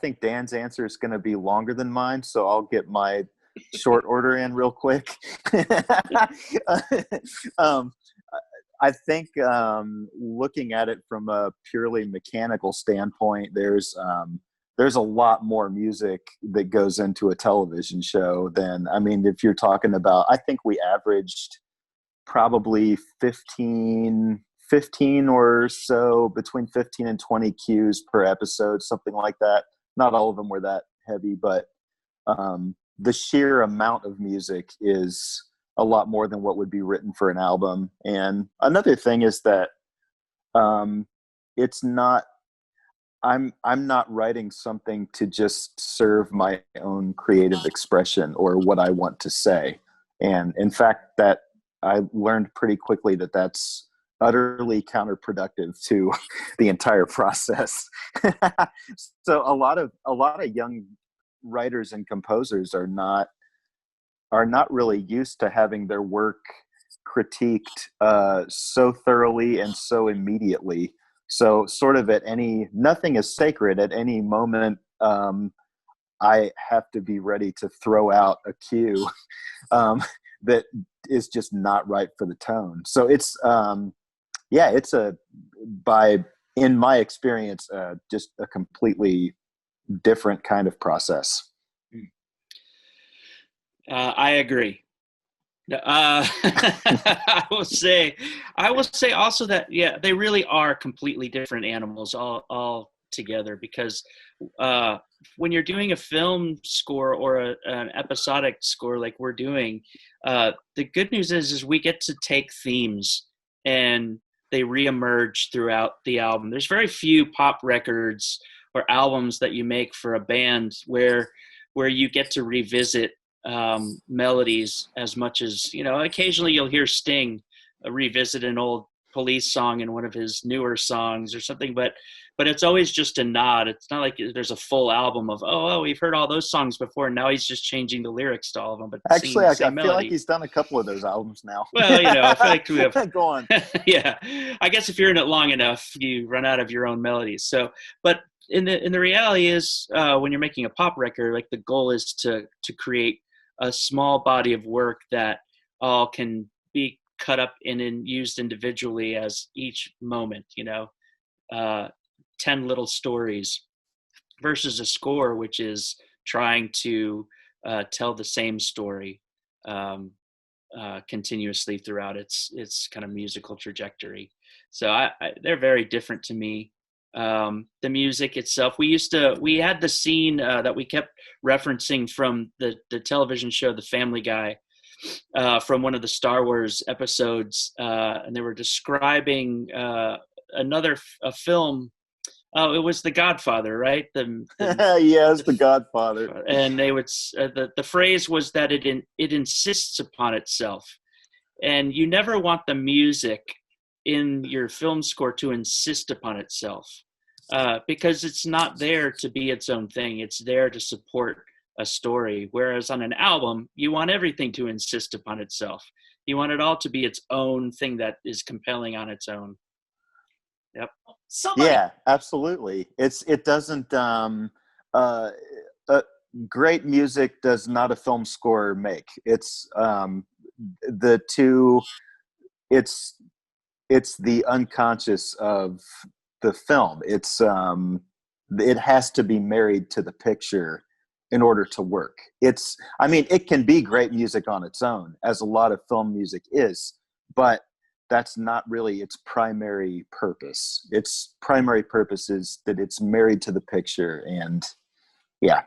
B: think Dan's answer is going to be longer than mine, so I'll get my short order in real quick. I think looking at it from a purely mechanical standpoint, there's a lot more music that goes into a television show than, I mean, if you're talking about, I think we averaged probably 15 or so, between 15 and 20 cues per episode, something like that. Not all of them were that heavy, but the sheer amount of music is a lot more than what would be written for an album. And another thing is that it's not, I'm not writing something to just serve my own creative expression or what I want to say. And in fact, that I learned pretty quickly that that's utterly counterproductive to the entire process. So a lot of young writers and composers are not really used to having their work critiqued so thoroughly and so immediately. So sort of nothing is sacred at any moment. I have to be ready to throw out a cue that is just not right for the tone. So it's in my experience, just a completely different kind of process.
C: I agree. I will say also that, yeah, they really are completely different animals all together, because when you're doing a film score or an episodic score like we're doing, the good news is we get to take themes and they reemerge throughout the album. There's very few pop records or albums that you make for a band where you get to revisit melodies as much as, occasionally you'll hear Sting revisit an old Police song in one of his newer songs or something, but it's always just a nod. It's not like there's a full album of, we've heard all those songs before, and now he's just changing the lyrics to all of them, but
B: actually I feel
C: melody.
B: like he's done a couple of those albums now.
C: Well, I feel like we have
B: go on.
C: Yeah, I guess if you're in it long enough you run out of your own melodies. So, but in the reality is, when you're making a pop record, like, the goal is to create a small body of work that all can be cut up and used individually as each moment, 10 little stories, versus a score, which is trying to tell the same story continuously throughout its kind of musical trajectory. So they're very different to me. The music itself, we had the scene that we kept referencing from the television show The Family Guy, from one of the Star Wars episodes, and they were describing a film. Oh, it was The Godfather, right?
B: Yes, The Godfather.
C: And they would the phrase was that it insists upon itself, and you never want the music in your film score to insist upon itself, because it's not there to be its own thing. It's there to support a story. Whereas on an album, you want everything to insist upon itself. You want it all to be its own thing that is compelling on its own. Yep.
B: Yeah, absolutely. It doesn't. Great music does not a film score make. It's the two. It's the unconscious of the film. It has to be married to the picture in order to work. It can be great music on its own, as a lot of film music is, but that's not really its primary purpose. Its primary purpose is that it's married to the picture, and yeah.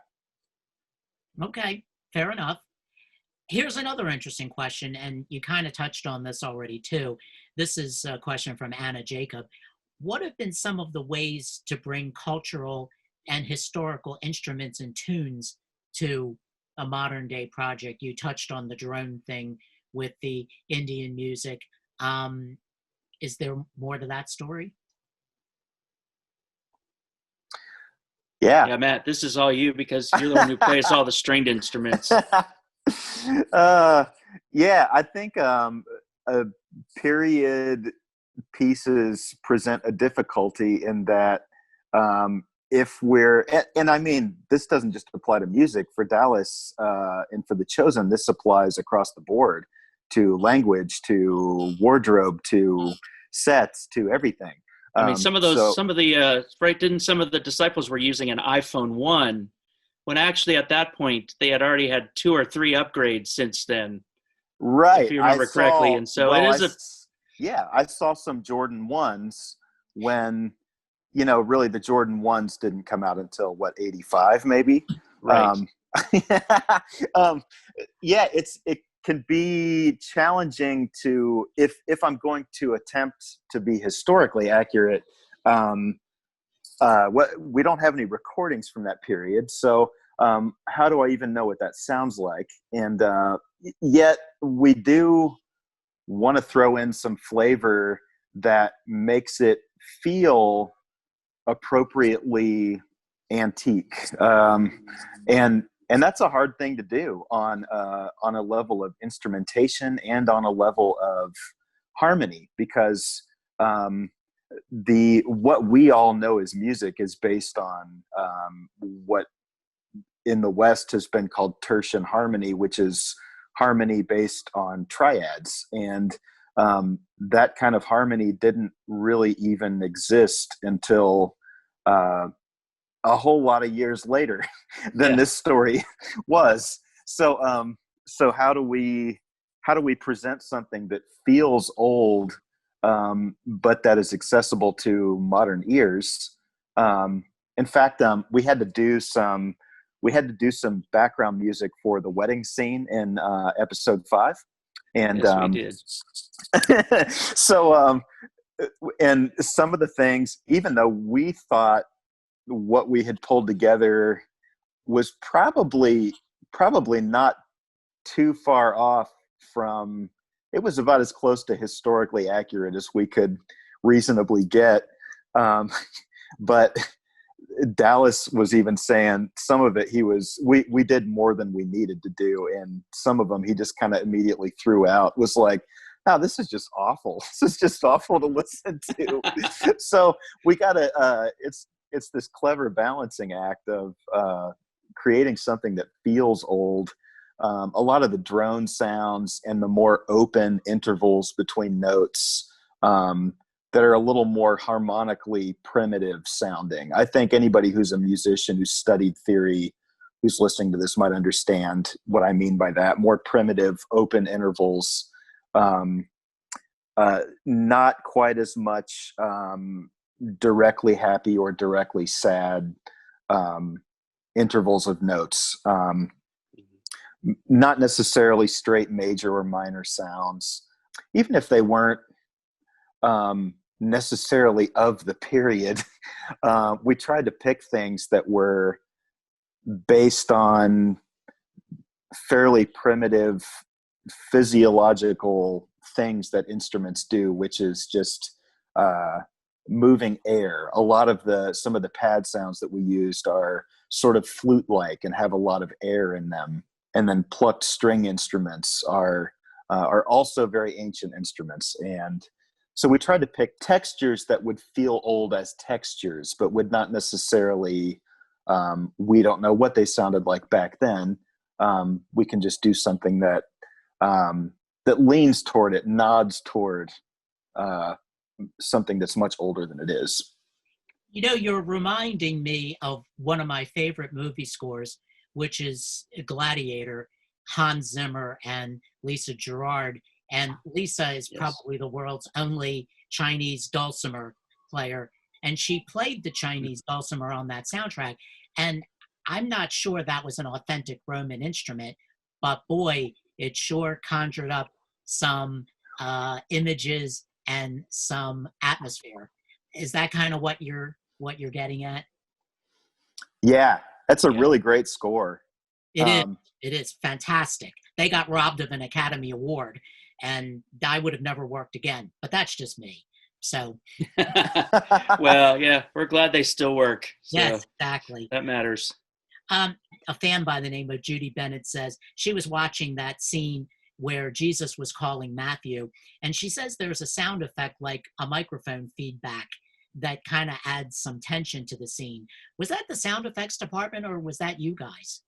A: Okay, fair enough. Here's another interesting question, and you kind of touched on this already too. This is a question from Anna Jacob. What have been some of the ways to bring cultural and historical instruments and tunes to a modern day project? You touched on the drone thing with the Indian music. Is there more to that story?
B: Yeah,
C: Matt, this is all you, because you're the one who plays all the stringed instruments.
B: Yeah, I think period pieces present a difficulty in that, if we're, and I mean, this doesn't just apply to music. For Dallas and for The Chosen, this applies across the board, to language, to wardrobe, to sets, to everything.
C: I mean, some of the disciples were using an iPhone 1, when actually at that point they had already had 2 or 3 upgrades since then.
B: Right.
C: If you remember correctly. And so
B: I saw some Jordan 1s when, really the Jordan 1s didn't come out until 85 maybe.
C: Right.
B: It can be challenging to, if I'm going to attempt to be historically accurate, we don't have any recordings from that period. So how do I even know what that sounds like? And yet we do want to throw in some flavor that makes it feel appropriately antique. And that's a hard thing to do on a level of instrumentation and on a level of harmony, because what we all know as music is based on what in the West has been called tertian harmony, which is harmony based on triads. And that kind of harmony didn't really even exist until a whole lot of years later than this story was. So how do we present something that feels old, but that is accessible to modern ears? In fact, we had to do some background music for the wedding scene in episode 5. And
C: yes, we did.
B: So and some of the things, even though we thought what we had pulled together was probably not too far off from, it was about as close to historically accurate as we could reasonably get. But Dallas was even saying some of it we did more than we needed to do, and some of them he just kind of immediately threw out. Was like, "Oh, this is just awful. This is just awful to listen to." So we gotta. It's this clever balancing act of creating something that feels old. A lot of the drone sounds and the more open intervals between notes. That are a little more harmonically primitive sounding. I think anybody who's a musician who's studied theory, who's listening to this, might understand what I mean by that. More primitive, open intervals, not quite as much directly happy or directly sad intervals of notes. Not necessarily straight major or minor sounds, even if they weren't necessarily of the period. We tried to pick things that were based on fairly primitive physiological things that instruments do, which is just moving air. A lot of some of the pad sounds that we used are sort of flute-like and have a lot of air in them. And then plucked string instruments are also very ancient instruments. And so we tried to pick textures that would feel old as textures, but would not necessarily, we don't know what they sounded like back then. We can just do something that leans toward it, nods toward something that's much older than it is.
A: You know, you're reminding me of one of my favorite movie scores, which is Gladiator, Hans Zimmer and Lisa Gerrard. And Lisa is probably the world's only Chinese dulcimer player. And she played the Chinese dulcimer on that soundtrack. And I'm not sure that was an authentic Roman instrument, but boy, it sure conjured up some images and some atmosphere. Is that kind of what you're getting at?
B: Yeah, that's a really great score.
A: It is fantastic. They got robbed of an Academy Award, and I would have never worked again. But that's just me. So.
C: Well, yeah, we're glad they still work. So
A: yes, exactly.
C: That matters.
A: A fan by the name of Judy Bennett says she was watching that scene where Jesus was calling Matthew, and she says there's a sound effect like a microphone feedback that kind of adds some tension to the scene. Was that the sound effects department, or was that you guys?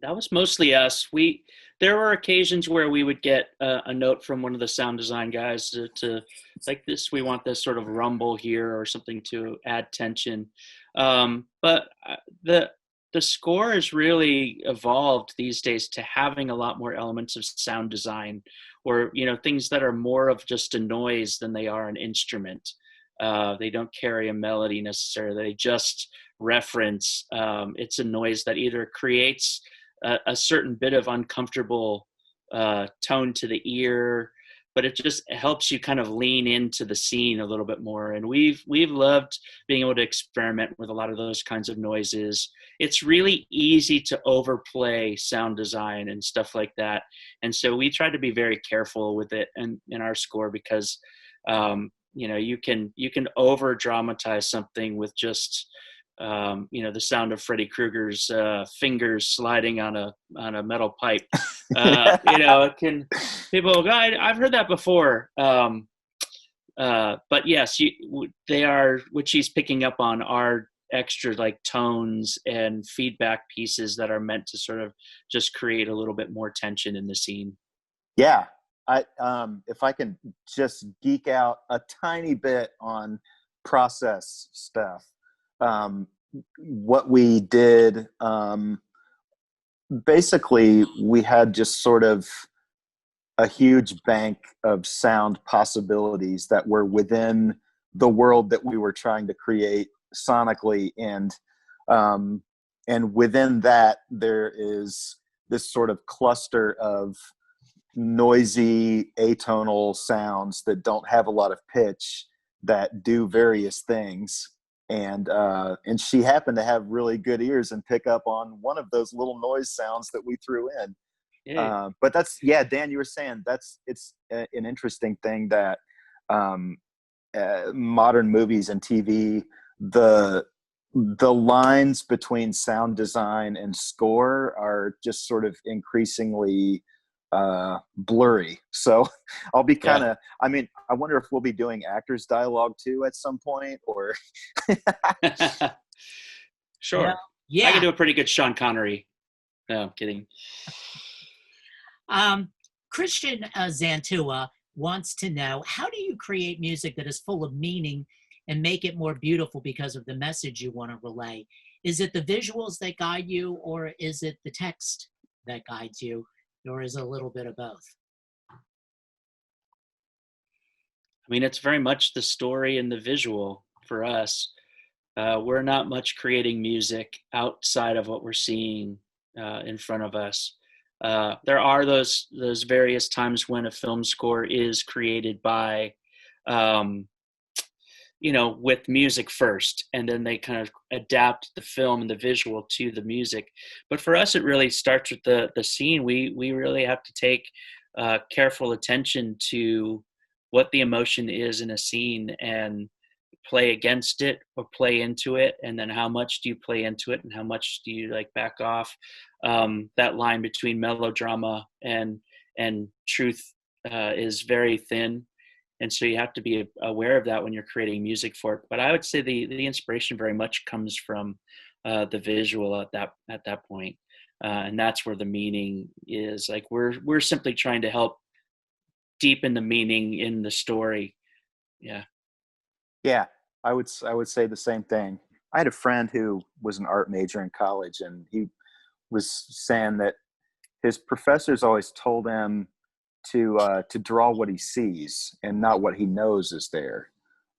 C: That was mostly us. There were occasions where we would get a note from one of the sound design guys to like this, we want this sort of rumble here or something to add tension. But the score has really evolved these days to having a lot more elements of sound design, or, you know, things that are more of just a noise than they are an instrument. They don't carry a melody necessarily. They just reference. It's a noise that either creates a certain bit of uncomfortable tone to the ear, but it just helps you kind of lean into the scene a little bit more. And we've loved being able to experiment with a lot of those kinds of noises. It's really easy to overplay sound design and stuff like that. And so we try to be very careful with it in our score, because you know, you can over dramatize something with just you know, the sound of Freddy Krueger's fingers sliding on a metal pipe. You know, people go, I've heard that before. But yes, they are, what she's picking up on are extra like tones and feedback pieces that are meant to sort of just create a little bit more tension in the scene.
B: Yeah. If I can just geek out a tiny bit on process stuff, what we did, basically we had just sort of a huge bank of sound possibilities that were within the world that we were trying to create sonically. And within that, there is this sort of cluster of noisy atonal sounds that don't have a lot of pitch that do various things. And she happened to have really good ears and pick up on one of those little noise sounds that we threw in.
C: Yeah.
B: But that's, Dan, you were saying it's an interesting thing that modern movies and TV, the lines between sound design and score are just sort of increasingly blurry. So I'll be kind of, I wonder if we'll be doing actors dialogue too at some point, or
C: Sure.
A: Yeah.
C: I can do a pretty good Sean Connery. No, I'm kidding.
A: Christian Zantua wants to know, how do you create music that is full of meaning and make it more beautiful because of the message you want to relay? Is it the visuals that guide you, or is it the text that guides you, or is it a little bit of both?
C: I mean, it's very much the story and the visual for us. We're not much creating music outside of what we're seeing in front of us. There are those various times when a film score is created by, with music first, and then they kind of adapt the film and the visual to the music. But for us, it really starts with the scene. We really have to take careful attention to what the emotion is in a scene and play against it or play into it, and then how much do you play into it and how much do you like back off. That line between melodrama and truth is very thin, and so you have to be aware of that when you're creating music for it. But I would say the inspiration very much comes from the visual at that point, and that's where the meaning is. Like we're simply trying to help deepen the meaning in the story.
B: Yeah, I would say the same thing. I had a friend who was an art major in college, and he was saying that his professors always told him to draw what he sees and not what he knows is there.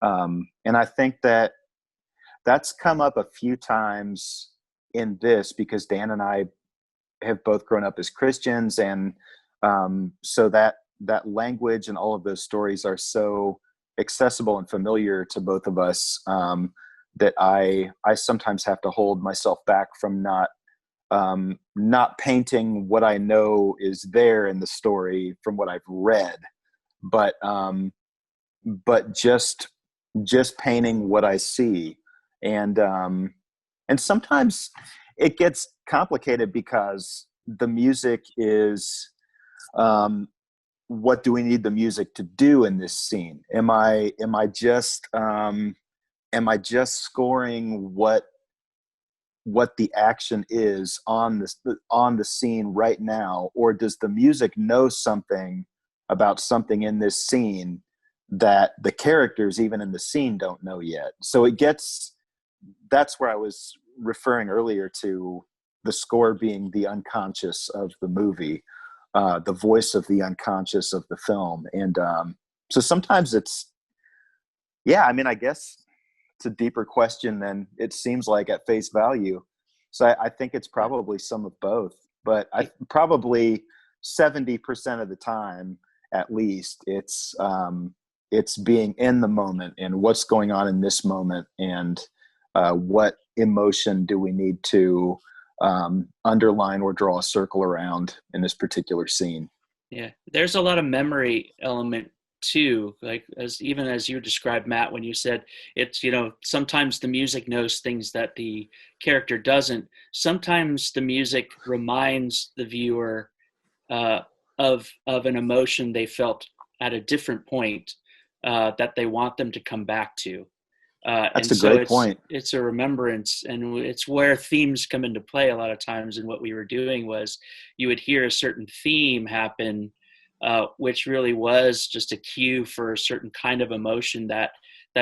B: And I think that's come up a few times in this, because Dan and I have both grown up as Christians, and so that language and all of those stories are so accessible and familiar to both of us, that I sometimes have to hold myself back from not painting what I know is there in the story from what I've read, but just painting what I see. And sometimes it gets complicated because the music is, what do we need the music to do in this scene? Am I just scoring what the action is on the scene right now, or does the music know something about something in this scene that the characters even in the scene don't know yet? So that's where I was referring earlier to the score being the unconscious of the movie, the voice of the unconscious of the film. And so sometimes it's, I guess it's a deeper question than it seems like at face value. So I think it's probably some of both, but I probably 70% of the time, at least, it's being in the moment and what's going on in this moment, and what emotion do we need to underline or draw a circle around in this particular scene.
C: Yeah, there's a lot of memory element too, like as you described, Matt, when you said it's, sometimes the music knows things that the character doesn't. Sometimes the music reminds the viewer of an emotion they felt at a different point. that they want them to come back to.
B: That's
C: and
B: a great point.
C: It's a remembrance, and it's where themes come into play a lot of times. And what we were doing was you would hear a certain theme happen, which really was just a cue for a certain kind of emotion that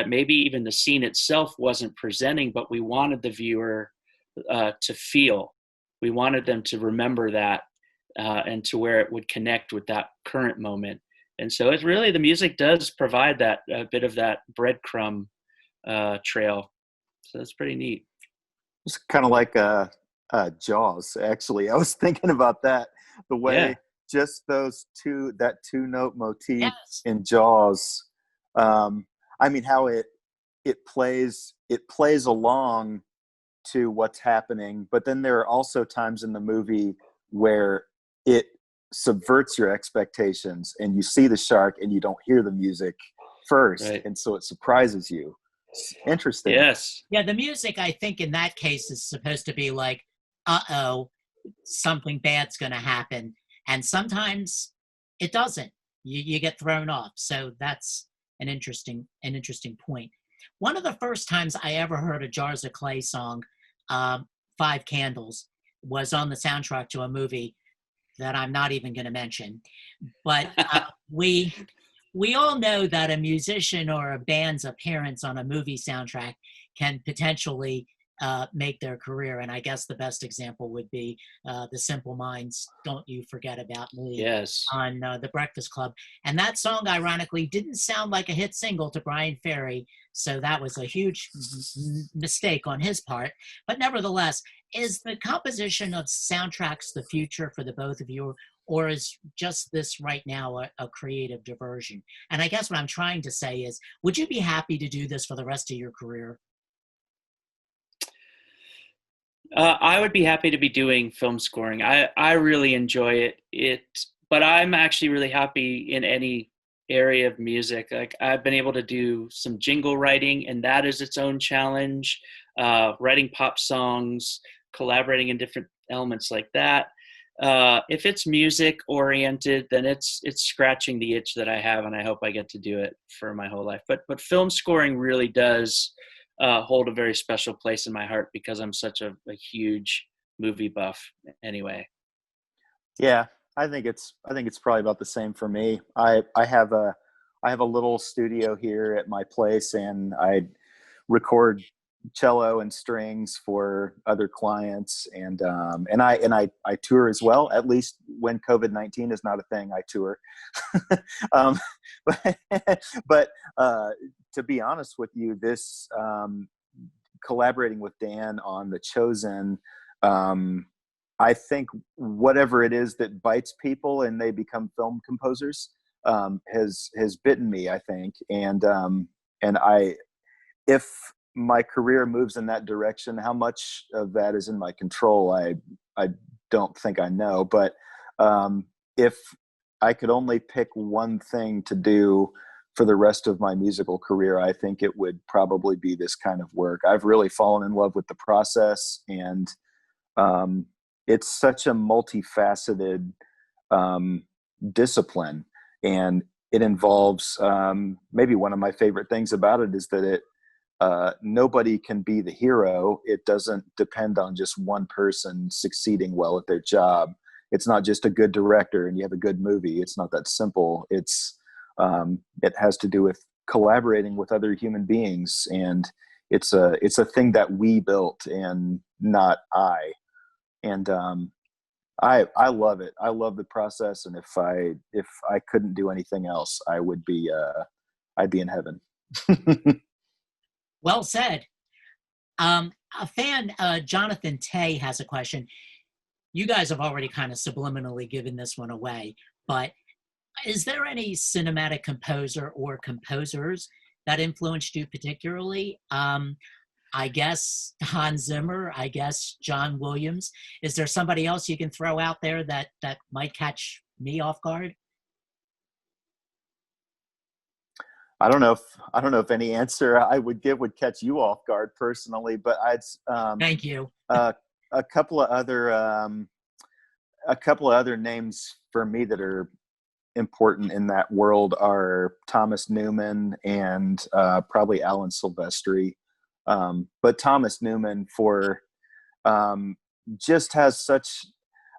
C: maybe even the scene itself wasn't presenting, but we wanted the viewer to feel. We wanted them to remember that, and to where it would connect with that current moment. And so it's really, the music does provide that bit of that breadcrumb trail. So that's pretty neat.
B: It's kind of like Jaws, actually. I was thinking about that. The way just that two note motif in Jaws. I mean, how it plays along to what's happening, but then there are also times in the movie where it subverts your expectations, and you see the shark and you don't hear the music first, and so it surprises you. It's interesting.
C: Yes.
A: Yeah, the music, I think, in that case is supposed to be like, uh-oh, something bad's going to happen. And sometimes it doesn't. You get thrown off. So that's an interesting point. One of the first times I ever heard a Jars of Clay song, Five Candles, was on the soundtrack to a movie that I'm not even going to mention. But we all know that a musician or a band's appearance on a movie soundtrack can potentially make their career. And I guess the best example would be the Simple Minds' Don't You Forget About Me on The Breakfast Club. And that song, ironically, didn't sound like a hit single to Brian Ferry. So that was a huge mistake on his part. But nevertheless, is the composition of soundtracks the future for the both of you? Or is just this right now a creative diversion? And I guess what I'm trying to say is, would you be happy to do this for the rest of your career?
C: I would be happy to be doing film scoring. I really enjoy it, but I'm actually really happy in any area of music. Like, I've been able to do some jingle writing, and that is its own challenge. Writing pop songs, collaborating in different elements like that. If it's music oriented, then it's scratching the itch that I have, and I hope I get to do it for my whole life. But film scoring really does hold a very special place in my heart, because I'm such a huge movie buff anyway.
B: Yeah, I think it's probably about the same for me. I have a little studio here at my place, and I record cello and strings for other clients, and I tour as well. At least when COVID-19 is not a thing, I tour. But to be honest with you, this collaborating with Dan on The Chosen, I think whatever it is that bites people and they become film composers has bitten me, I think, and if my career moves in that direction, how much of that is in my control, I don't think I know. But if I could only pick one thing to do for the rest of my musical career, I think it would probably be this kind of work. I've really fallen in love with the process, and it's such a multifaceted discipline, and it involves maybe one of my favorite things about it is that nobody can be the hero. It doesn't depend on just one person succeeding well at their job. It's not just a good director and you have a good movie. It's not that simple. It has to do with collaborating with other human beings, and it's a thing that we built and not I. And I love it. I love the process, and if I couldn't do anything else, I'd be in heaven.
A: Well said. A fan, Jonathan Tay, has a question. You guys have already kind of subliminally given this one away, but is there any cinematic composer or composers that influenced you particularly? I guess Hans Zimmer, I guess John Williams. Is there somebody else you can throw out there that might catch me off guard?
B: I don't know if any answer I would give would catch you off guard personally, but
A: Thank you.
B: A couple of other names for me that are important in that world are Thomas Newman and probably Alan Silvestri. But Thomas Newman just has such,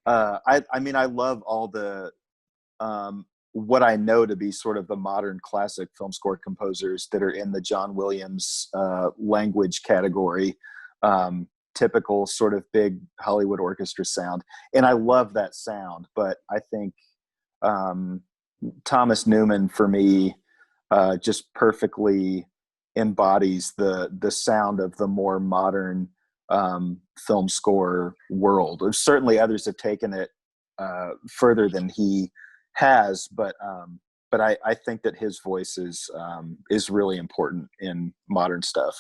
B: I mean, I love all the, what I know to be sort of the modern classic film score composers that are in the John Williams language category, typical sort of big Hollywood orchestra sound. And I love that sound, but I think Thomas Newman for me just perfectly embodies the sound of the more modern film score world. There's certainly others have taken it further than he has, but I think that his voice is really important in modern stuff.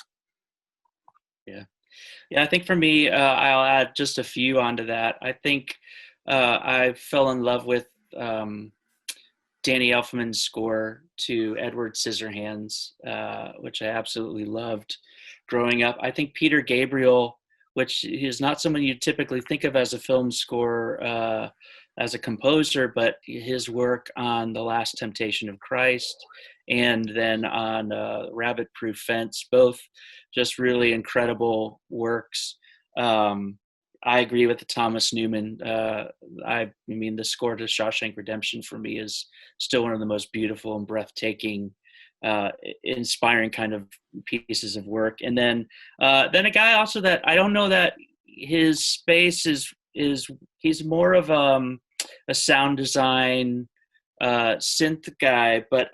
C: Yeah, I think for me, I'll add just a few onto that. I think I fell in love with Danny Elfman's score to Edward Scissorhands, which I absolutely loved growing up. I think Peter Gabriel, which is not someone you typically think of as a film score, as a composer, but his work on The Last Temptation of Christ and then on Rabbit Proof Fence, both just really incredible works. I agree with the Thomas Newman. I mean, the score to Shawshank Redemption for me is still one of the most beautiful and breathtaking, inspiring kind of pieces of work. And then a guy also that I don't know that his space is he's more of a sound design synth guy, but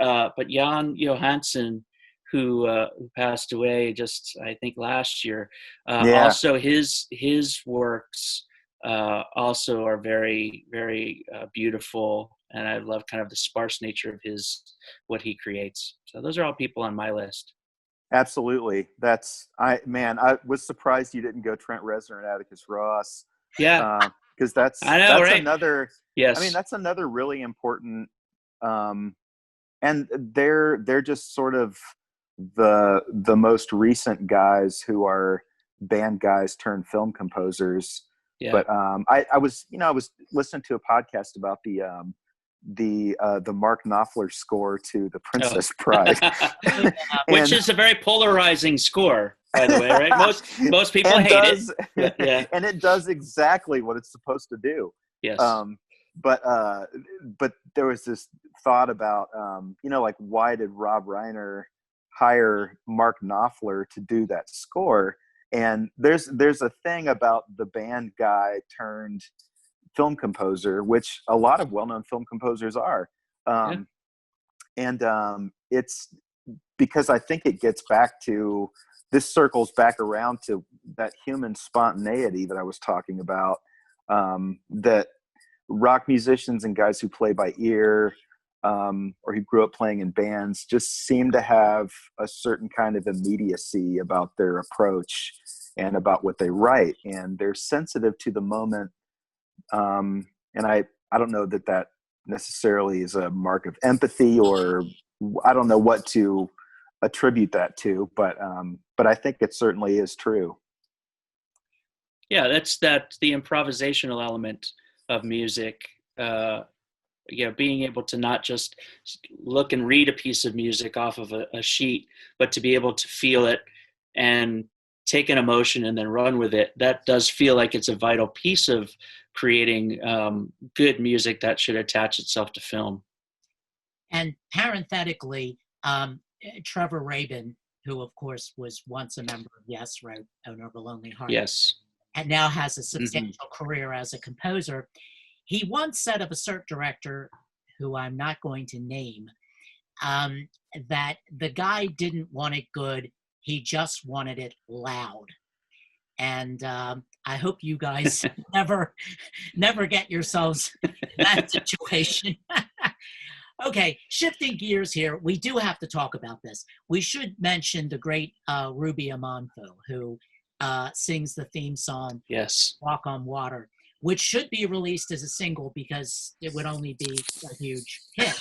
C: Jan Johansson, who passed away just I think last year. Also, his works also are very very beautiful, and I love kind of the sparse nature of what he creates. So those are all people on my list.
B: Absolutely, I was surprised you didn't go Trent Reznor and Atticus Ross.
C: Yeah,
B: because that's
C: right?
B: Another.
C: Yes,
B: I mean that's another really important. And they're just sort of the most recent guys who are band guys turned film composers. Yeah. But I was listening to a podcast about the Mark Knopfler score to The Princess Bride,
C: which is a very polarizing score, by the way, right? Most people hate it. Yeah,
B: and it does exactly what it's supposed to do.
C: Yes.
B: But there was this thought about like why did Rob Reiner hire Mark Knopfler to do that score? And there's a thing about the band guy turned film composer, which a lot of well-known film composers are. And it's because I think it gets back to, this circles back around to that human spontaneity that I was talking about, that rock musicians and guys who play by ear, or who grew up playing in bands, just seem to have a certain kind of immediacy about their approach and about what they write, and they're sensitive to the moment. And I don't know that necessarily is a mark of empathy, or I don't know what to attribute that to, but I think it certainly is true.
C: Yeah, that's the improvisational element of music. Being able to not just look and read a piece of music off of a sheet, but to be able to feel it and take an emotion and then run with it. That does feel like it's a vital piece of creating good music that should attach itself to film.
A: And parenthetically, Trevor Rabin, who of course was once a member of Yes, wrote Owner of a Lonely Heart.
C: Yes.
A: And now has a substantial career as a composer. He once said of a CERT director, who I'm not going to name, that the guy didn't want it good, he just wanted it loud. And I hope you guys never get yourselves in that situation. Okay, shifting gears here, we do have to talk about this. We should mention the great Ruby Amanfu, who sings the theme song,
C: yes,
A: Walk on Water, which should be released as a single because it would only be a huge hit.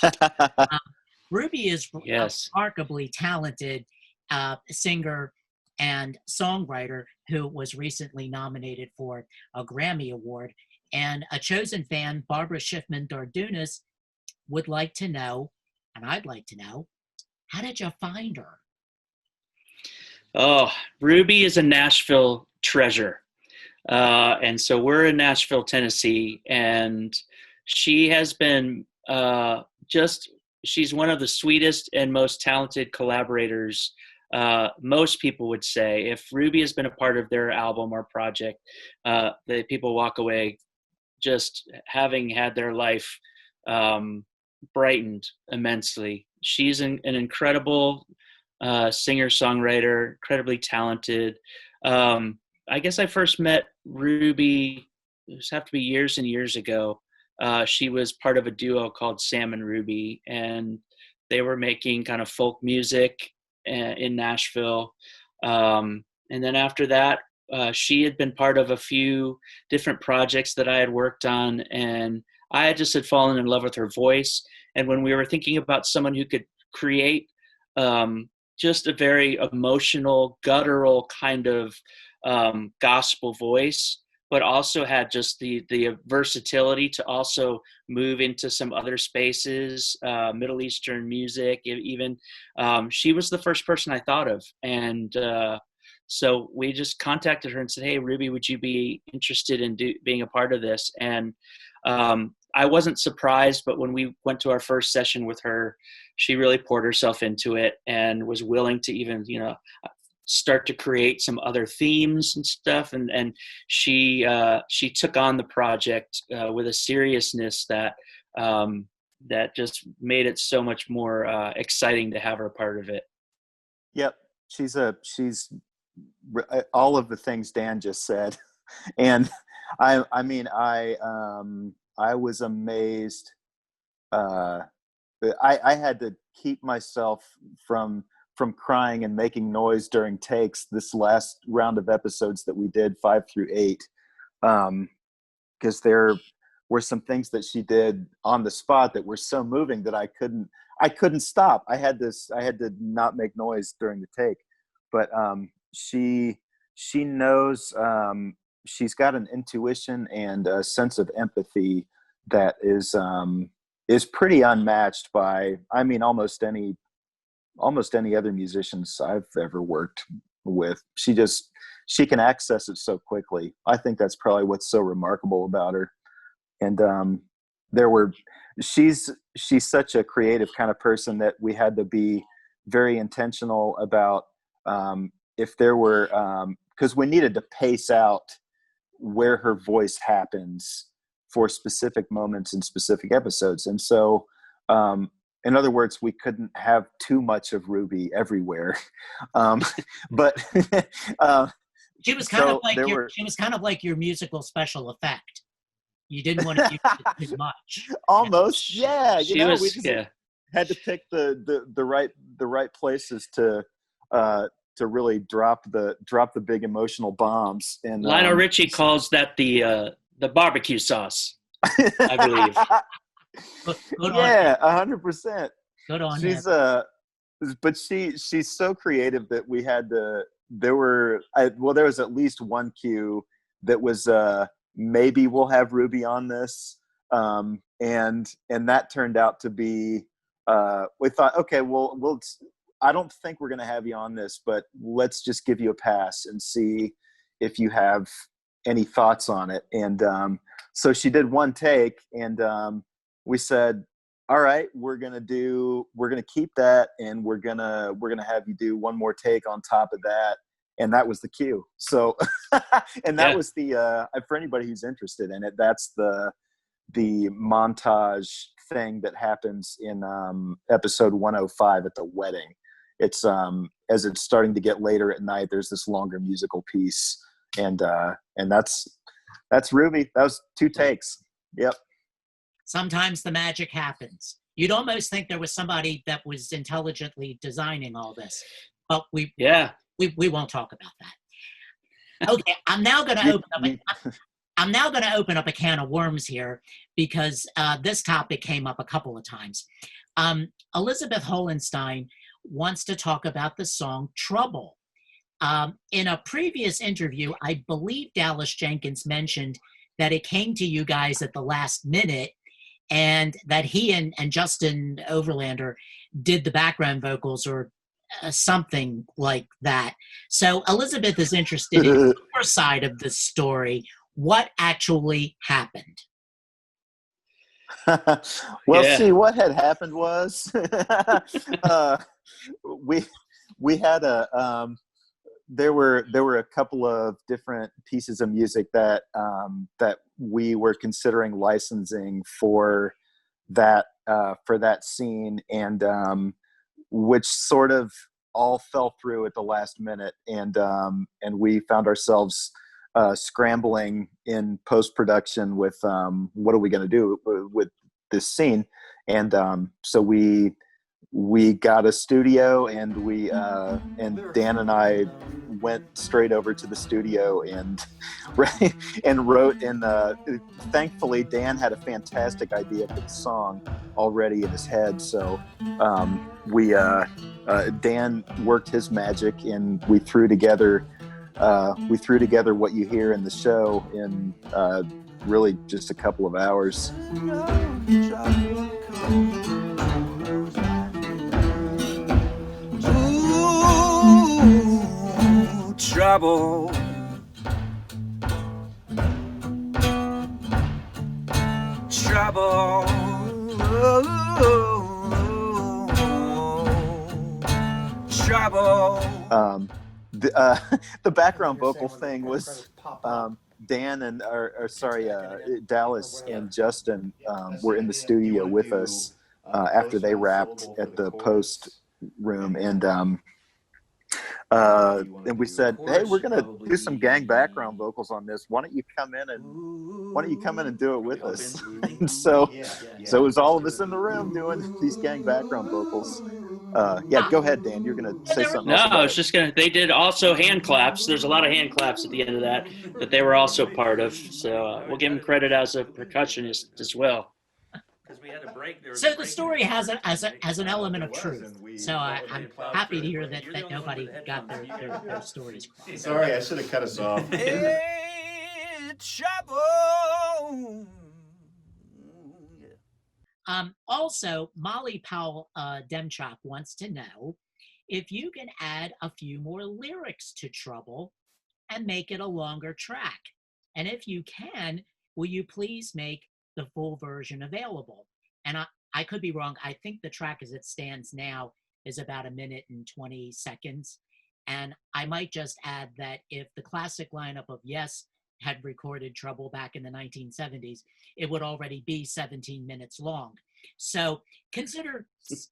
A: Ruby is a remarkably talented singer and songwriter who was recently nominated for a Grammy Award. And a chosen fan, Barbara Schiffman Dardunas, would like to know, and I'd like to know, how did you find her?
C: Oh, Ruby is a Nashville treasure. And so we're in Nashville, Tennessee, and she has been she's one of the sweetest and most talented collaborators. Most people would say if Ruby has been a part of their album or project, the people walk away just having had their life brightened immensely. She's an incredible singer-songwriter, incredibly talented. I guess I first met Ruby, this have to be years and years ago. She was part of a duo called Sam and Ruby, and they were making kind of folk music in Nashville. And then after that, she had been part of a few different projects that I had worked on, and I had just had fallen in love with her voice. And when we were thinking about someone who could create just a very emotional, guttural kind of gospel voice, but also had just the versatility to also move into some other spaces, Middle Eastern music, even. She was the first person I thought of. And so we just contacted her and said, hey, Ruby, would you be interested in being a part of this? And I wasn't surprised, but when we went to our first session with her, she really poured herself into it and was willing to even, start to create some other themes and stuff. And she took on the project with a seriousness that just made it so much more exciting to have her part of it.
B: Yep. She's all of the things Dan just said. And I was amazed. I had to keep myself from crying and making noise during takes this last round of episodes that we did 5 through 8. Because there were some things that she did on the spot that were so moving that I couldn't stop. I had to not make noise during the take. But she knows, she's got an intuition and a sense of empathy that is pretty unmatched by, almost any other musicians I've ever worked with. She can access it so quickly. I think that's probably what's so remarkable about her. And she's such a creative kind of person that we had to be very intentional about if there were, because we needed to pace out where her voice happens for specific moments in specific episodes. And so, in other words, we couldn't have too much of Ruby everywhere. But
A: she was kind of like your musical special effect. You didn't want to use it too much.
B: Almost, yeah.
C: We just
B: had to pick the right places to really drop the big emotional bombs. And
C: Lionel Richie calls that the barbecue sauce, I believe.
B: Yeah, 100%.
A: Good on
B: she's
A: her.
B: But she's so creative that we had to. There was at least one cue that was maybe we'll have Ruby on this, and that turned out to be. We thought, okay, we'll. I don't think we're going to have you on this, but let's just give you a pass and see if you have any thoughts on it. And so she did one take, and we said, all right, we're going to keep that, and we're going to have you do one more take on top of that. And that was the cue. So, and that was for anybody who's interested in it, that's the montage thing that happens in episode 105 at the wedding. It's as it's starting to get later at night, there's this longer musical piece, and that's Ruby. That was 2 takes. Yep. Sometimes
A: the magic happens. You'd almost think there was somebody that was intelligently designing all this, but we won't talk about that. Okay, I'm now going to open up a can of worms here because this topic came up a couple of times. Elizabeth Holenstein wants to talk about the song Trouble. In a previous interview, I believe Dallas Jenkins mentioned that it came to you guys at the last minute, and that he and Justin Overlander did the background vocals or something like that. So Elizabeth is interested in your side of the story. What actually happened?
B: Well,
C: Yeah.
B: see, what had happened was we had there were a couple of different pieces of music that that we were considering licensing for that scene, and which sort of all fell through at the last minute, and we found ourselves scrambling in post-production with what are we going to do with this scene, and so we got a studio, and and Dan and I went straight over to the studio and wrote. And thankfully, Dan had a fantastic idea for the song already in his head. So Dan worked his magic, and we threw together what you hear in the show in really just a couple of hours.
D: Trouble, trouble, trouble.
B: The background vocal thing was Dan and Dallas and Justin were in the studio with us after they wrapped at the post room, and we said, hey, we're gonna do some gang background vocals on this. Why don't you come in and do it with us? And so it was all of us in the room doing these gang background vocals. Go ahead, Dan. You're gonna say something.
C: No, I was just gonna. They did also hand claps. There's a lot of hand claps at the end of that they were also part of. So we'll give him credit as a percussionist as well.
A: So the story has an element of truth. So I'm happy to hear that nobody got their stories crossed.
E: Sorry, I should have cut us off.
A: Also, Molly Powell Demchok wants to know if you can add a few more lyrics to Trouble and make it a longer track. And if you can, will you please make the full version available? And I could be wrong. I think the track as it stands now is about 1 minute and 20 seconds. And I might just add that if the classic lineup of Yes had recorded Trouble back in the 1970s, it would already be 17 minutes long. So consider this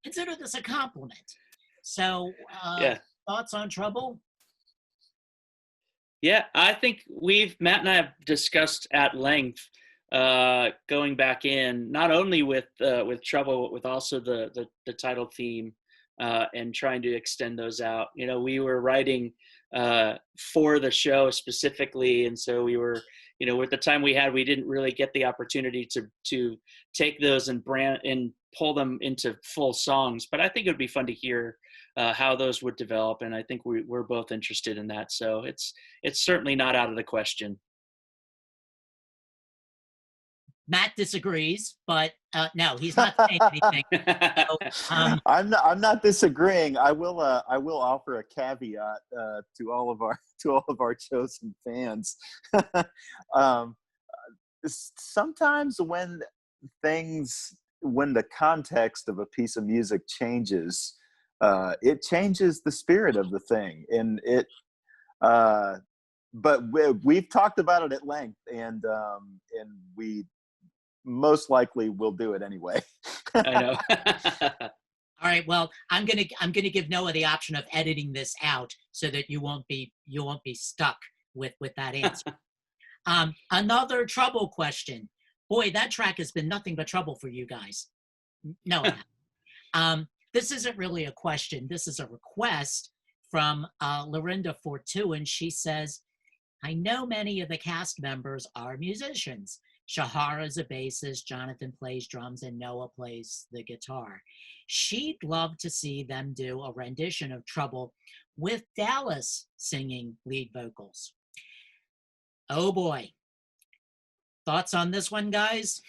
A: a compliment. So thoughts on Trouble?
C: Yeah, I think Matt and I have discussed at length going back in, not only with Trouble, but with also the title theme, and trying to extend those out. We were writing for the show specifically, and so we were, with the time we had, we didn't really get the opportunity to take those and pull them into full songs. But I think it would be fun to hear how those would develop, and I think we're both interested in that. So it's certainly not out of the question.
A: Matt disagrees, but no, he's not saying anything. So,
B: I'm not disagreeing. I will offer a caveat to all of our chosen fans. Sometimes when the context of a piece of music changes, it changes the spirit of the thing, and it. But we've talked about it at length, and we most likely will do it anyway.
C: I know.
A: All right. Well, I'm gonna give Noah the option of editing this out so that you won't be stuck with that answer. Another Trouble question. Boy, that track has been nothing but trouble for you guys. No. This isn't really a question. This is a request from Lorinda Fortuin. She says, I know many of the cast members are musicians. Shahara's a bassist, Jonathan plays drums, and Noah plays the guitar. She'd love to see them do a rendition of Trouble with Dallas singing lead vocals. Oh boy. Thoughts on this one, guys?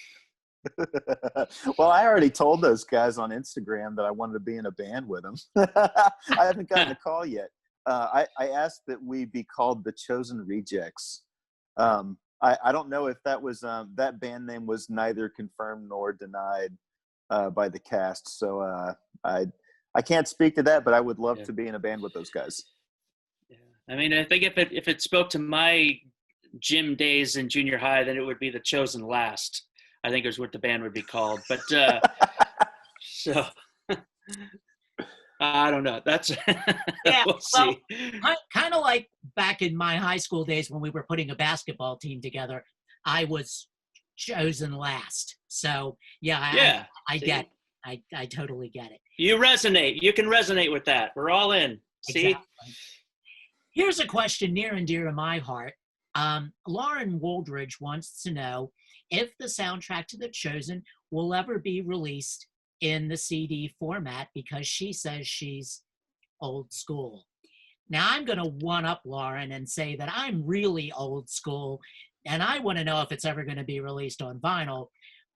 B: Well, I already told those guys on Instagram that I wanted to be in a band with them. I haven't gotten a call yet. I asked that we be called the Chosen Rejects. I don't know if that was that band name was neither confirmed nor denied by the cast. So I can't speak to that, but I would love to be in a band with those guys.
C: Yeah. I mean, I think if it spoke to my gym days in junior high, then it would be the Chosen Last. I think is what the band would be called. But so I don't know. That's
A: Yeah,
C: we'll see.
A: Kind of like back in my high school days when we were putting a basketball team together, I was chosen last. So yeah, I get it. I totally get it.
C: You resonate. You can resonate with that. We're all in. See?
A: Exactly. Here's a question near and dear to my heart. Lauren Woldridge wants to know if the soundtrack to The Chosen will ever be released in the CD format because she says she's old school. Now, I'm going to one-up Lauren and say that I'm really old school, and I want to know if it's ever going to be released on vinyl.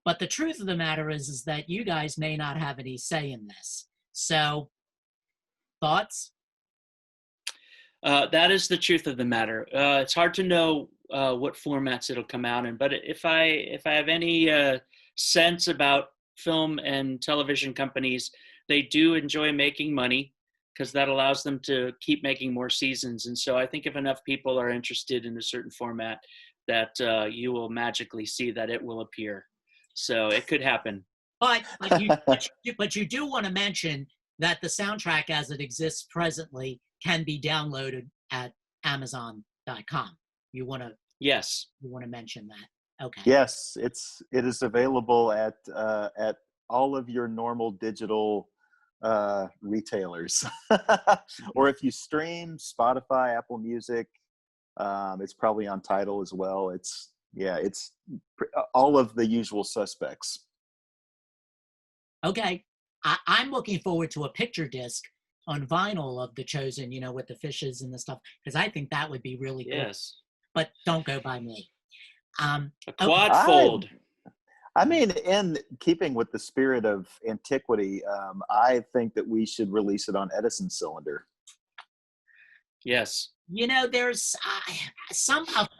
A: But the truth of the matter is that you guys may not have any say in this. So, thoughts?
C: That is the truth of the matter. It's hard to know what formats it'll come out in, but if I have any sense about film and television companies, they do enjoy making money because that allows them to keep making more seasons. And so I think if enough people are interested in a certain format, that you will magically see that it will appear. So it could happen.
A: But you do want to mention that the soundtrack as it exists presently can be downloaded at Amazon.com. You want to mention that? Okay.
B: Yes, it is available at all of your normal digital retailers, or if you stream Spotify, Apple Music, it's probably on Tidal as well. It's all of the usual suspects.
A: Okay. I'm looking forward to a picture disc on vinyl of The Chosen, with the fishes and the stuff, because I think that would be really cool.
C: Yes.
A: But don't go by me.
C: A quad fold.
B: I mean, in keeping with the spirit of antiquity, I think that we should release it on Edison cylinder.
C: Yes.
A: There's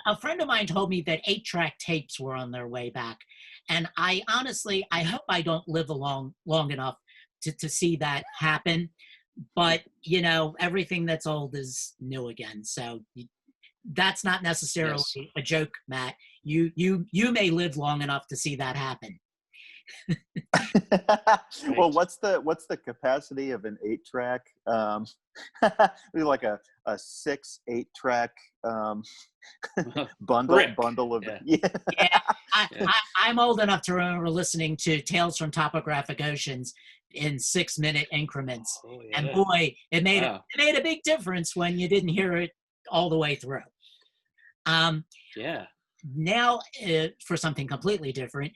A: a friend of mine told me that 8-track tapes were on their way back. And I hope I don't live long enough to see that happen. But, everything that's old is new again. So that's not necessarily a joke, Matt. You may live long enough to see that happen.
B: Well, what's the capacity of an 8-track? Maybe like a 8-track bundle of
A: I'm old enough to remember listening to Tales from Topographic Oceans in 6-minute increments. Oh, yeah. And boy, it made a big difference when you didn't hear it all the way through. Now, for something completely different,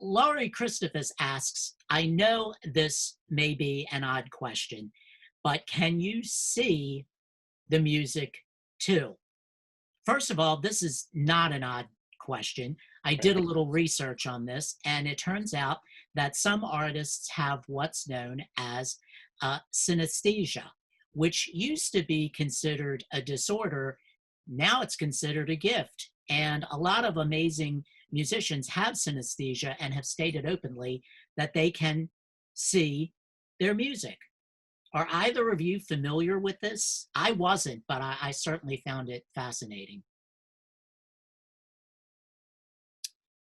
A: Laurie Christophus asks, I know this may be an odd question, but can you see the music too? First of all, this is not an odd question. I did a little research on this, and it turns out that some artists have what's known as synesthesia, which used to be considered a disorder. Now it's considered a gift. And a lot of amazing musicians have synesthesia and have stated openly that they can see their music. Are either of you familiar with this? I wasn't, but I certainly found it fascinating.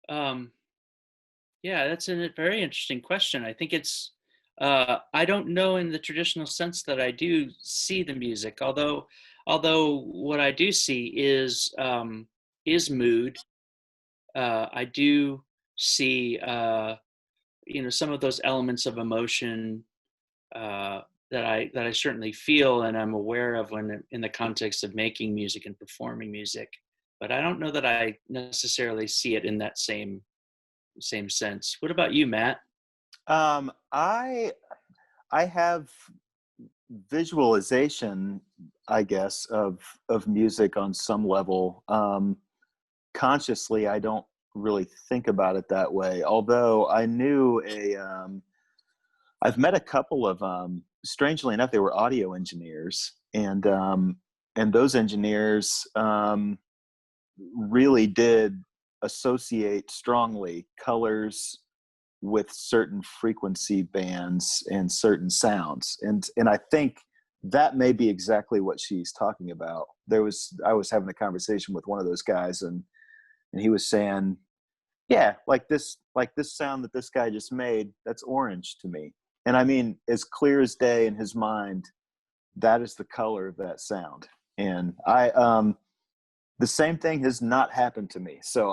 C: That's a very interesting question. I think it's, I don't know in the traditional sense that I do see the music, although what I do see is mood. I do see, some of those elements of emotion that I certainly feel and I'm aware of when in the context of making music and performing music. But I don't know that I necessarily see it in that same sense. What about you, Matt?
B: I have visualization, I guess, of music on some level. Consciously, I don't really think about it that way. Although I knew I've met a couple of, strangely enough, they were audio engineers, and those engineers really did associate strongly colors with certain frequency bands and certain sounds, and I think that may be exactly what she's talking about. I was having a conversation with one of those guys, and he was saying, yeah, like this sound that this guy just made, that's orange to me. And I mean, as clear as day in his mind, that is the color of that sound. And the same thing has not happened to me, so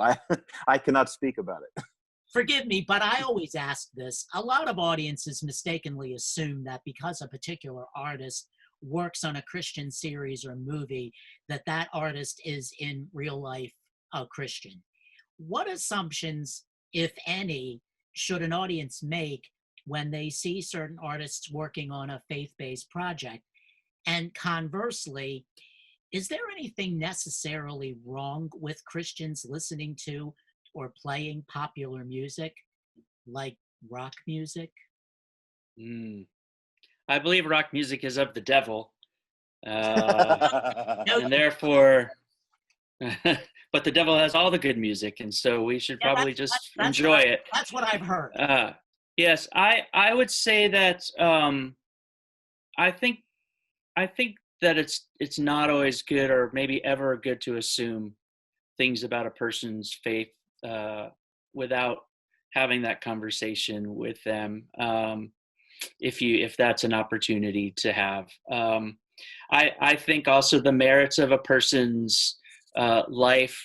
B: I cannot speak about it.
A: Forgive me, but I always ask this. A lot of audiences mistakenly assume that because a particular artist works on a Christian series or movie, that artist is in real life a Christian. What assumptions, if any, should an audience make when they see certain artists working on a faith-based project? And conversely, is there anything necessarily wrong with Christians listening to or playing popular music, like rock music?
C: I believe rock music is of the devil, and therefore, but the devil has all the good music, and so we should probably just enjoy it.
A: That's what I've heard.
C: Yes, I would say that I think that it's not always good, or maybe ever good, to assume things about a person's faith without having that conversation with them, if that's an opportunity to have. I think also the merits of a person's life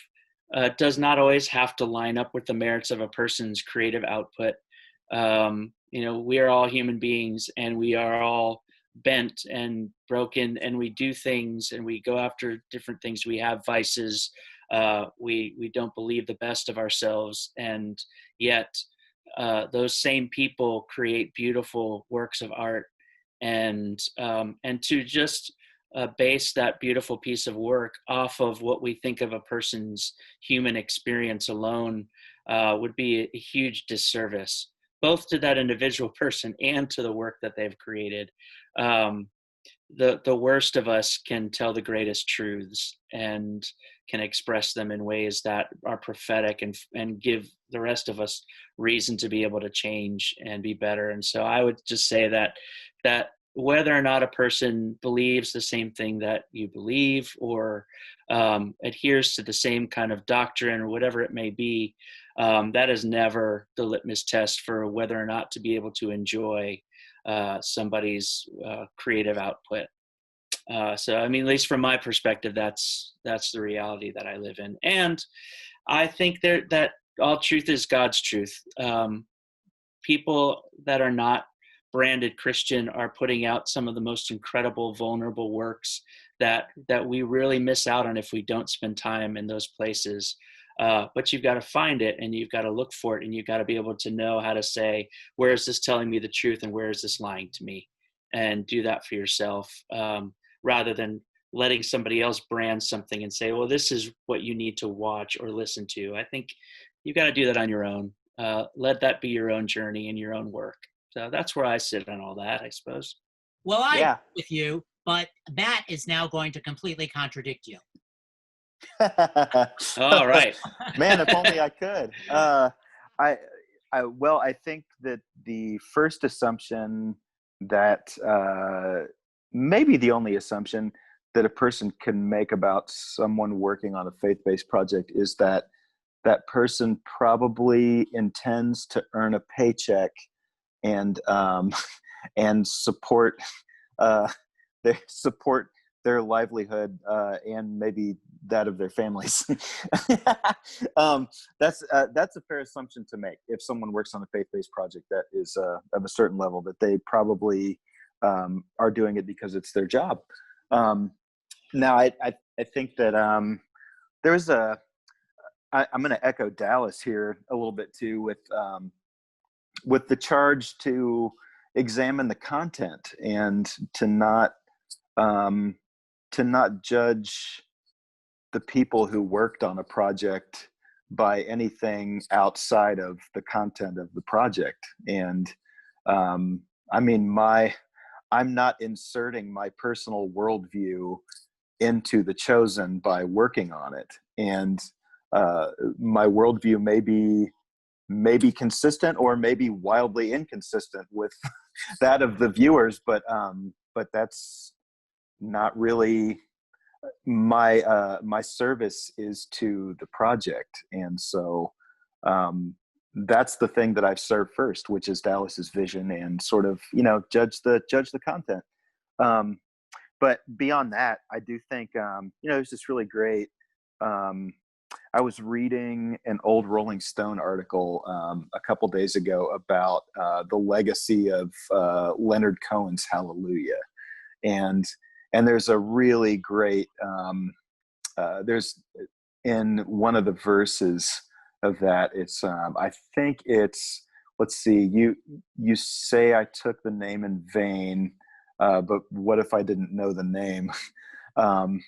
C: does not always have to line up with the merits of a person's creative output. We are all human beings, and we are all bent and broken, and we do things, and we go after different things. We have vices. We don't believe the best of ourselves, and yet those same people create beautiful works of art, and to just base that beautiful piece of work off of what we think of a person's human experience alone would be a huge disservice, both to that individual person and to the work that they've created. The worst of us can tell the greatest truths and can express them in ways that are prophetic and give the rest of us reason to be able to change and be better. And so I would just say that whether or not a person believes the same thing that you believe, or adheres to the same kind of doctrine, or whatever it may be, that is never the litmus test for whether or not to be able to enjoy somebody's creative output. So, I mean, at least from my perspective, that's the reality that I live in. And I think that all truth is God's truth. People that are not branded Christian are putting out some of the most incredible, vulnerable works that we really miss out on if we don't spend time in those places. But you've got to find it, and you've got to look for it, and you've got to be able to know how to say, where is this telling me the truth, and where is this lying to me? And do that for yourself, rather than letting somebody else brand something and say, well, this is what you need to watch or listen to. I think you've got to do that on your own. Let that be your own journey and your own work. So that's where I sit on all that, I suppose.
A: Well, I agree with you, but Matt is now going to completely contradict you.
C: All right.
B: Man, if only I could. I think that the first assumption that maybe the only assumption that a person can make about someone working on a faith-based project is that that person probably intends to earn a paycheck and support their livelihood and maybe that of their families. That's a fair assumption to make. If someone works on a faith-based project that is of a certain level, that they probably are doing it because it's their job. Now, I think that there's I'm going to echo Dallas here a little bit too with the charge to examine the content and to not judge the people who worked on a project by anything outside of the content of the project. And I mean, I'm not inserting my personal worldview into The Chosen by working on it. And my worldview may be consistent or maybe wildly inconsistent with that of the viewers, but that's not really my service is to the project. And so that's the thing that I've served first, which is Dallas's vision, and sort of, judge the content. But beyond that, I do think, it was just really great. I was reading an old Rolling Stone article a couple days ago about the legacy of Leonard Cohen's Hallelujah. And there's a really great, there's in one of the verses of that, it's, I think it's, let's see, you say I took the name in vain, but what if I didn't know the name? I'm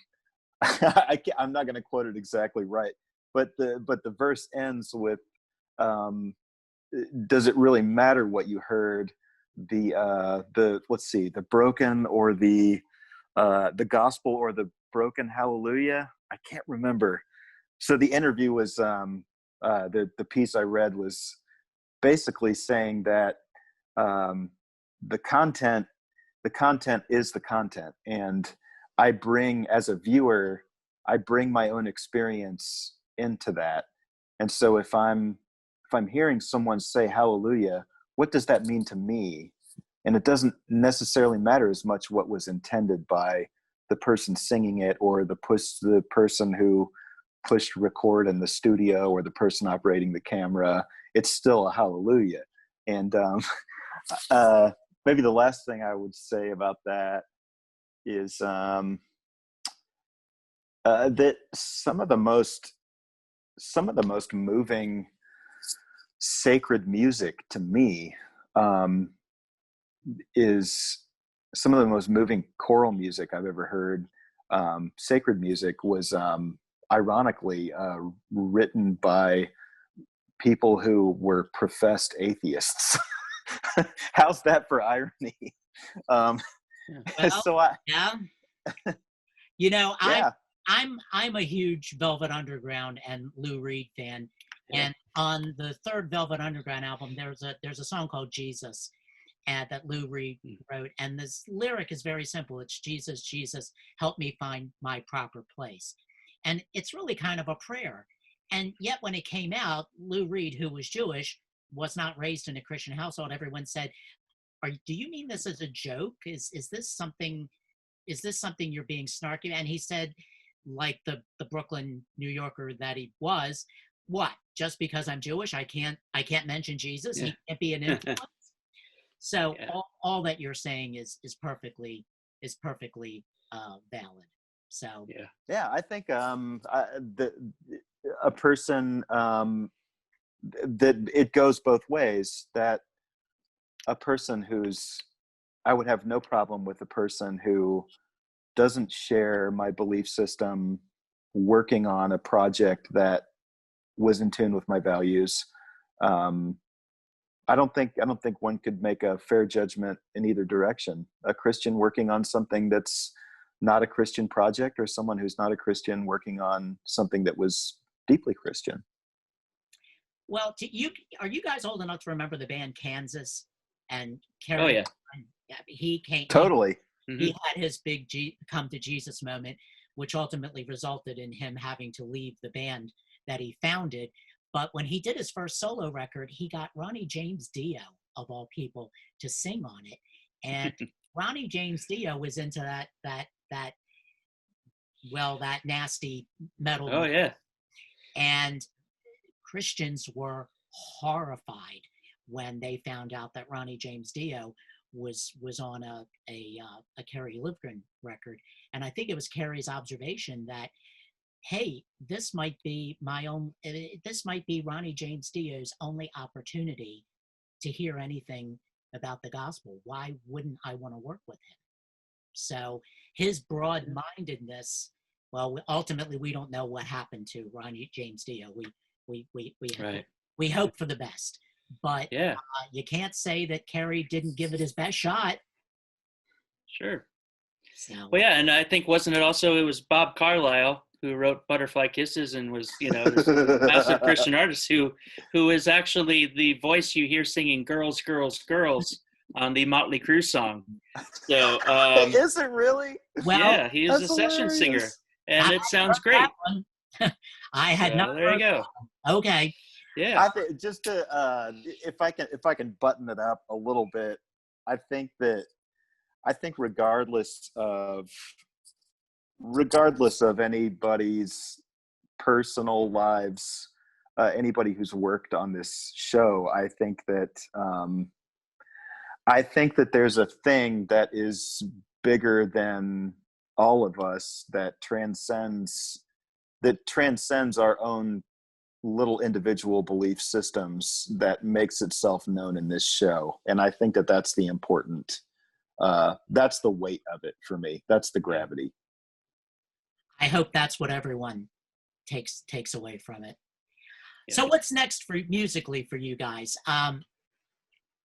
B: not going to quote it exactly right, but the verse ends with, does it really matter what you heard? Let's see, the broken or the gospel or the broken hallelujah? I can't remember. So the interview was, the piece I read was basically saying that the content is the content, and I bring, as a viewer, I bring my own experience into that. And so if I'm hearing someone say hallelujah, what does that mean to me? And it doesn't necessarily matter as much what was intended by the person singing it, or the person who pushed record in the studio, or the person operating the camera. It's still a hallelujah. And maybe the last thing I would say about that is that some of the most moving sacred music to me is some of the most moving choral music I've ever heard. Sacred music was ironically written by people who were professed atheists. How's that for irony?
A: Well,
B: So
A: yeah.
B: yeah.
A: I'm a huge Velvet Underground and Lou Reed fan.
C: Yeah.
A: And on the third Velvet Underground album, there's a song called Jesus, and that Lou Reed wrote. And this lyric is very simple. It's Jesus, Jesus, help me find my proper place. And it's really kind of a prayer. And yet when it came out, Lou Reed, who was Jewish, was not raised in a Christian household. Everyone said, do you mean this as a joke? Is this something you're being snarky? And he said, like the Brooklyn New Yorker that he was, what? Just because I'm Jewish, I can't mention Jesus?
C: Yeah.
A: He can't be an influence? So
C: Yeah.
A: all that you're saying is perfectly valid. So
B: Yeah, I think a person that it goes both ways. That a person I would have no problem with a person who doesn't share my belief system working on a project that was in tune with my values. I don't think one could make a fair judgment in either direction. A Christian working on something that's not a Christian project, or someone who's not a Christian working on something that was deeply Christian.
A: Well, are you guys old enough to remember the band Kansas? And Kerry,
C: Oh yeah.
A: He came
B: Totally.
A: He had his big come to Jesus moment, which ultimately resulted in him having to leave the band that he founded. But when he did his first solo record, he got Ronnie James Dio, of all people, to sing on it. And Ronnie James Dio was into that nasty metal.
C: Oh yeah.
A: And Christians were horrified when they found out that Ronnie James Dio was on a Kerry Livgren record. And I think it was Kerry's observation that, hey, this might be Ronnie James Dio's only opportunity to hear anything about the gospel. Why wouldn't I want to work with him? So his broad-mindedness, well, ultimately we don't know what happened to Ronnie James Dio.
C: Right.
A: we hope for the best, but
C: Yeah.
A: you can't say that Kerry didn't give it his best shot.
C: Sure.
A: So
C: Well, yeah, and I think it was Bob Carlyle who wrote Butterfly Kisses and was, this massive Christian artist who is actually the voice you hear singing "Girls, Girls, Girls" on the Motley Crue song. So
B: is it really?
A: well,
C: yeah, he is a
B: That's
C: session singer,
B: hilarious.
C: and it sounds great.
A: I had not.
C: There you go.
A: Okay.
C: Yeah.
B: I think just to if I can button it up a little bit, I think regardless of anybody's personal lives, anybody who's worked on this show, I think that there's a thing that is bigger than all of us that transcends our own little individual belief systems, that makes itself known in this show. And I think that that's the important, that's the weight of it for me. That's the gravity.
A: I hope that's what everyone takes away from it.
C: Yeah.
A: So what's next for musically for you guys?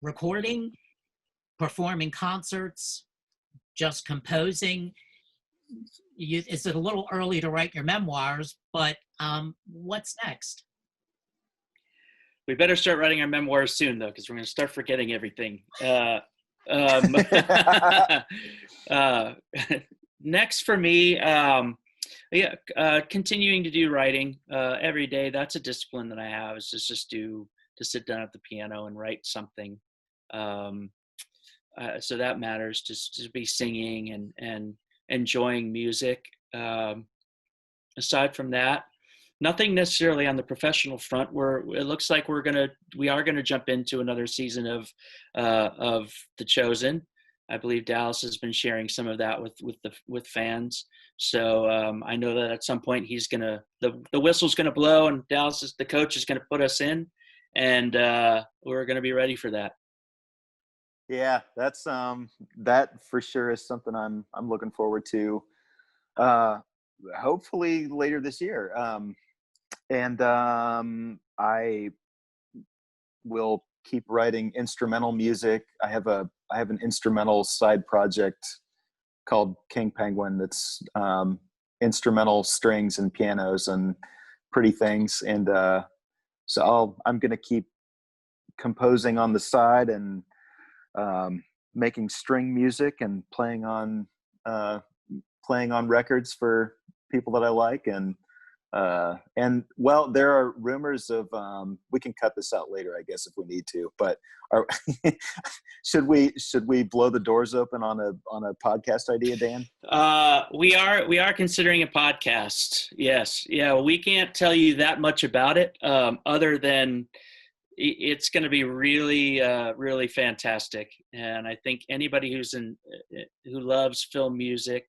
A: Recording, performing concerts, just composing? Is it a little early to write your memoirs, but what's next?
C: We better start writing our memoirs soon, though, because we're going to start forgetting everything. Next for me, continuing to do writing every day. That's a discipline that I have, is just to sit down at the piano and write something. So that matters, just to be singing and enjoying music. Aside from that, nothing necessarily on the professional front. It looks like we are gonna jump into another season of The Chosen. I believe Dallas has been sharing some of that with fans. So I know that at some point the whistle's gonna blow, and the coach is gonna put us in, and we're gonna be ready for that.
B: Yeah, that's that for sure is something I'm looking forward to. Hopefully later this year. And I will keep writing instrumental music. I have an instrumental side project called King Penguin that's instrumental strings and pianos and pretty things. And so I'm going to keep composing on the side and making string music and playing on records for people that I like. And well, there are rumors of we can cut this out later, I guess, if we need to, but should we blow the doors open on a podcast idea, Dan?
C: We are considering a podcast. Yes. Yeah. We can't tell you that much about it, other than it's going to be really, really fantastic. And I think anybody who loves film music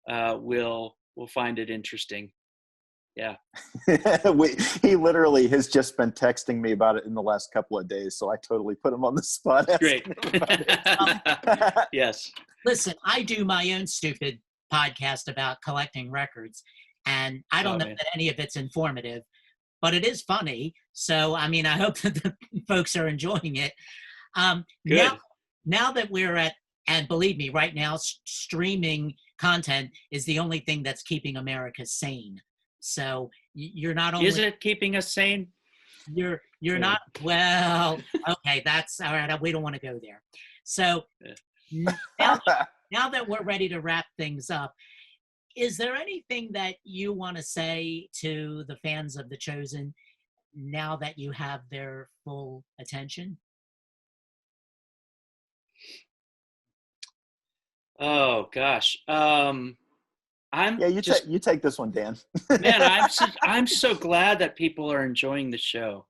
C: will find it interesting. Yeah.
B: He literally has just been texting me about it in the last couple of days, so I totally put him on the spot.
C: Great. Yes.
A: Listen, I do my own stupid podcast about collecting records, and I don't know that any of it's informative, but it is funny. So, I mean, I hope that the folks are enjoying it.
C: Good.
A: Now that we're and believe me, right now, streaming content is the only thing that's keeping America sane. So you're not only...
C: Is it keeping us sane?
A: You're not... Well, okay, that's all right. We don't want to go there. So now that we're ready to wrap things up, is there anything that you want to say to the fans of The Chosen now that you have their full attention?
C: Oh gosh.
B: You take this one, Dan.
C: Man, I'm so glad that people are enjoying the show.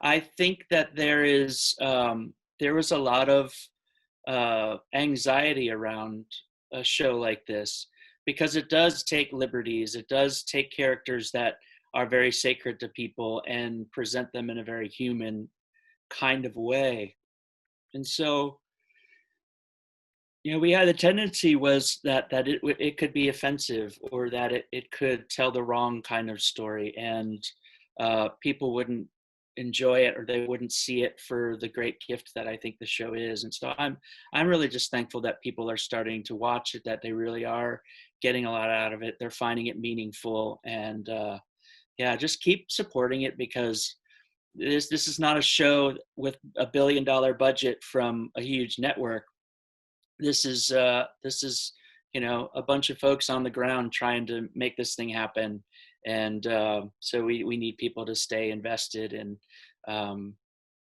C: I think that there was a lot of anxiety around a show like this, because it does take liberties. It does take characters that are very sacred to people and present them in a very human kind of way. And so, we had a tendency was that it could be offensive, or that it could tell the wrong kind of story. And people wouldn't enjoy it, or they wouldn't see it for the great gift that I think the show is. And so I'm really just thankful that people are starting to watch it, that they really are getting a lot out of it. They're finding it meaningful, and just keep supporting it, because this is not a show with $1 billion budget from a huge network. This is a bunch of folks on the ground trying to make this thing happen. And so we need people to stay invested and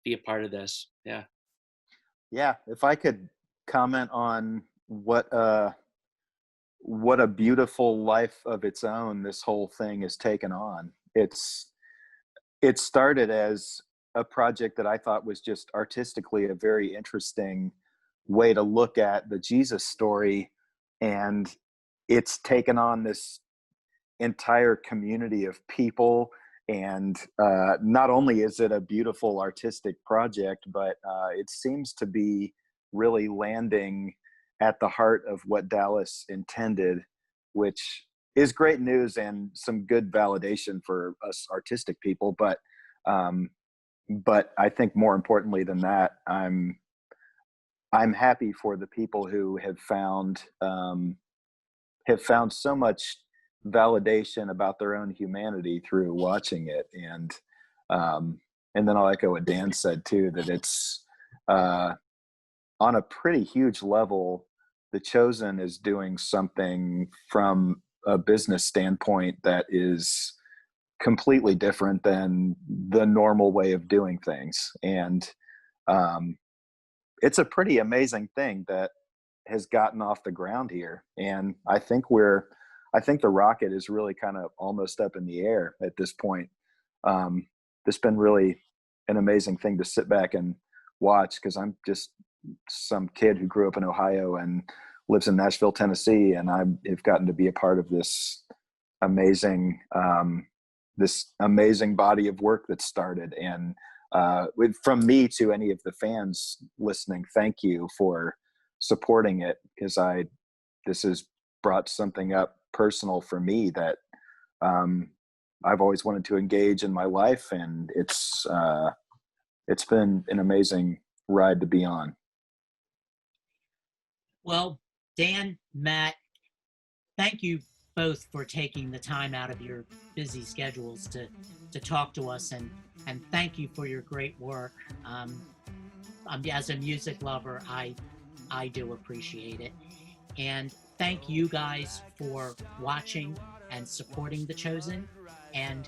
C: be a part of this. Yeah.
B: Yeah. If I could comment on what a beautiful life of its own this whole thing has taken on. It started as a project that I thought was just artistically a very interesting way to look at the Jesus story, and it's taken on this entire community of people. And not only is it a beautiful artistic project, but it seems to be really landing at the heart of what Dallas intended, which is great news and some good validation for us artistic people. But I think more importantly than that, I'm happy for the people who have found so much validation about their own humanity through watching it. And then I'll echo what Dan said too, that it's on a pretty huge level, The Chosen is doing something from a business standpoint that is completely different than the normal way of doing things. And it's a pretty amazing thing that has gotten off the ground here. And I think the rocket is really kind of almost up in the air at this point. It's been really an amazing thing to sit back and watch, because I'm just some kid who grew up in Ohio and lives in Nashville, Tennessee, and I've gotten to be a part of this amazing body of work that started. And from me to any of the fans listening, thank you for supporting it, because this has brought something up personal for me that I've always wanted to engage in my life, and it's been an amazing ride to be on.
A: Well, Dan, Matt, thank you both for taking the time out of your busy schedules to talk to us, and thank you for your great work. As a music lover, I do appreciate it. And thank you guys for watching and supporting The Chosen, and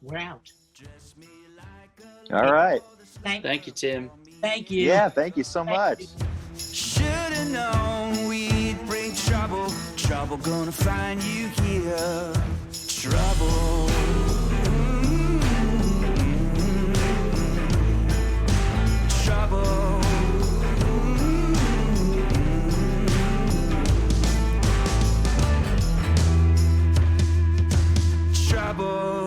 A: we're out.
B: All right.
C: Thank you, Tim.
A: Thank you.
B: Yeah, thank you so much.
D: Should've known we'd bring trouble. Trouble gonna find you here. Trouble. Trouble. Trouble.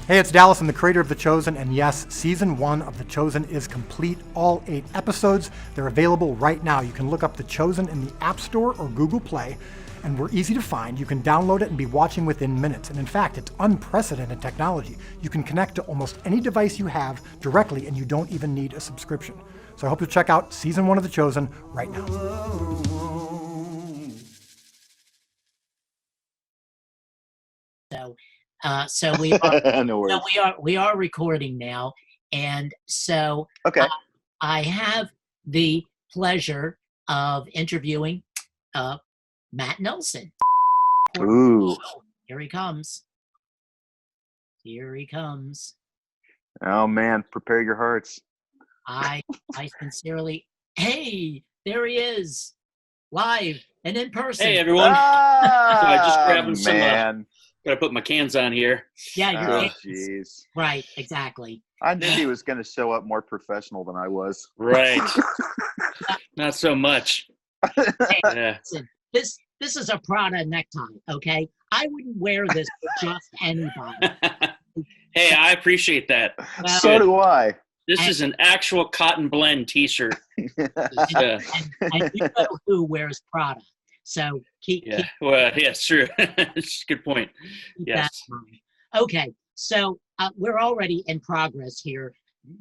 E: Hey, it's Dallas. I'm the creator of The Chosen, and yes, season 1 of The Chosen is complete. All 8 episodes, they're available right now. You can look up The Chosen in the App Store or Google Play, and we're easy to find. You can download it and be watching within minutes. And in fact, it's unprecedented technology. You can connect to almost any device you have directly, and you don't even need a subscription. So I hope you'll check out season 1 of The Chosen right now.
A: So we are,
B: No worries.
A: we are recording now, and so
B: Okay.
A: I have the pleasure of interviewing Matt Nelson.
B: Ooh.
A: Here he comes. Here he comes.
B: Oh man, prepare your hearts.
A: I sincerely. Hey, there he is, live and in person.
C: Hey, everyone.
B: Ah,
C: Just grabbing some.
B: man.
C: Gotta put my cans on here.
A: Yeah, you're
B: Oh,
A: right.
B: jeez.
A: Right, exactly.
B: I knew he was going to show up more professional than I was.
C: Right. Not so much.
A: Hey,
C: Yeah.
A: listen, this is a Prada necktie, okay? I wouldn't wear this for just anybody.
C: Hey, I appreciate that.
A: Well,
B: So do I.
C: This is an actual cotton blend T-shirt. Yeah.
A: and you know who wears Prada. So keep
C: Yeah. Well, yeah, it's true. It's a good point.
A: that
C: Yes.
A: in mind. Okay, so we're already in progress here.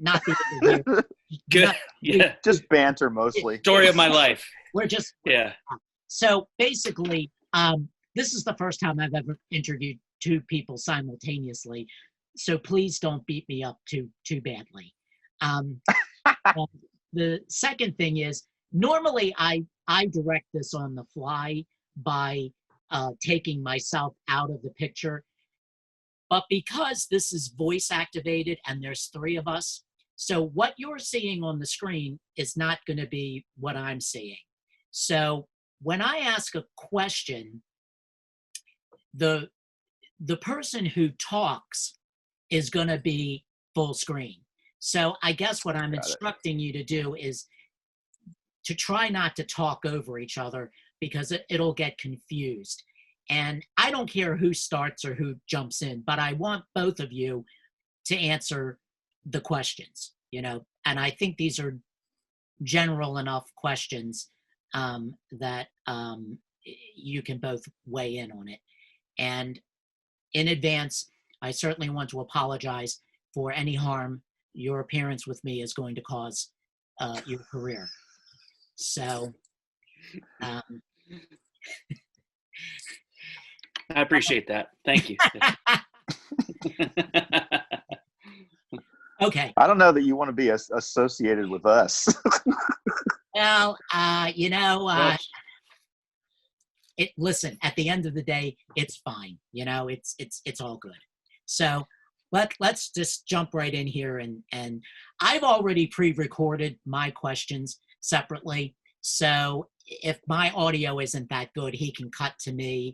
A: Not the interview.
C: Good. Yeah.
B: Just banter mostly.
C: Story of my life.
A: We're just
C: Yeah.
A: So basically, this is the first time I've ever interviewed two people simultaneously. So please don't beat me up too badly. The second thing is, normally I direct this on the fly by taking myself out of the picture. But because this is voice activated and there's 3 of us, so what you're seeing on the screen is not going to be what I'm seeing. So when I ask a question, the person who talks is going to be full screen. So I guess what I'm instructing you to do is to try not to talk over each other, because it'll get confused. And I don't care who starts or who jumps in, but I want both of you to answer the questions, and I think these are general enough questions that you can both weigh in on it. And in advance, I certainly want to apologize for any harm your appearance with me is going to cause your career. So,
C: I appreciate that. Thank you.
A: okay.
B: I don't know that you want to be associated with us.
A: Well, listen, at the end of the day, it's fine. It's all good. So let's just jump right in here. And I've already pre-recorded my questions separately. So if my audio isn't that good, he can cut to me.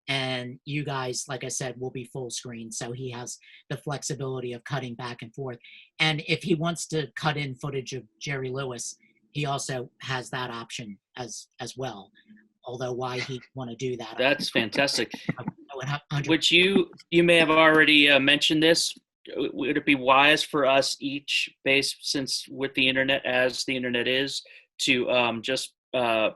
A: And you guys, like I said, will be full screen. So he has the flexibility of cutting back and forth. And if he wants to cut in footage of Jerry Lewis, he also has that option as well. Although why he'd want to do that.
C: That's fantastic. Which you may have already mentioned this. Would it be wise for us each, since with the internet as the internet is, to just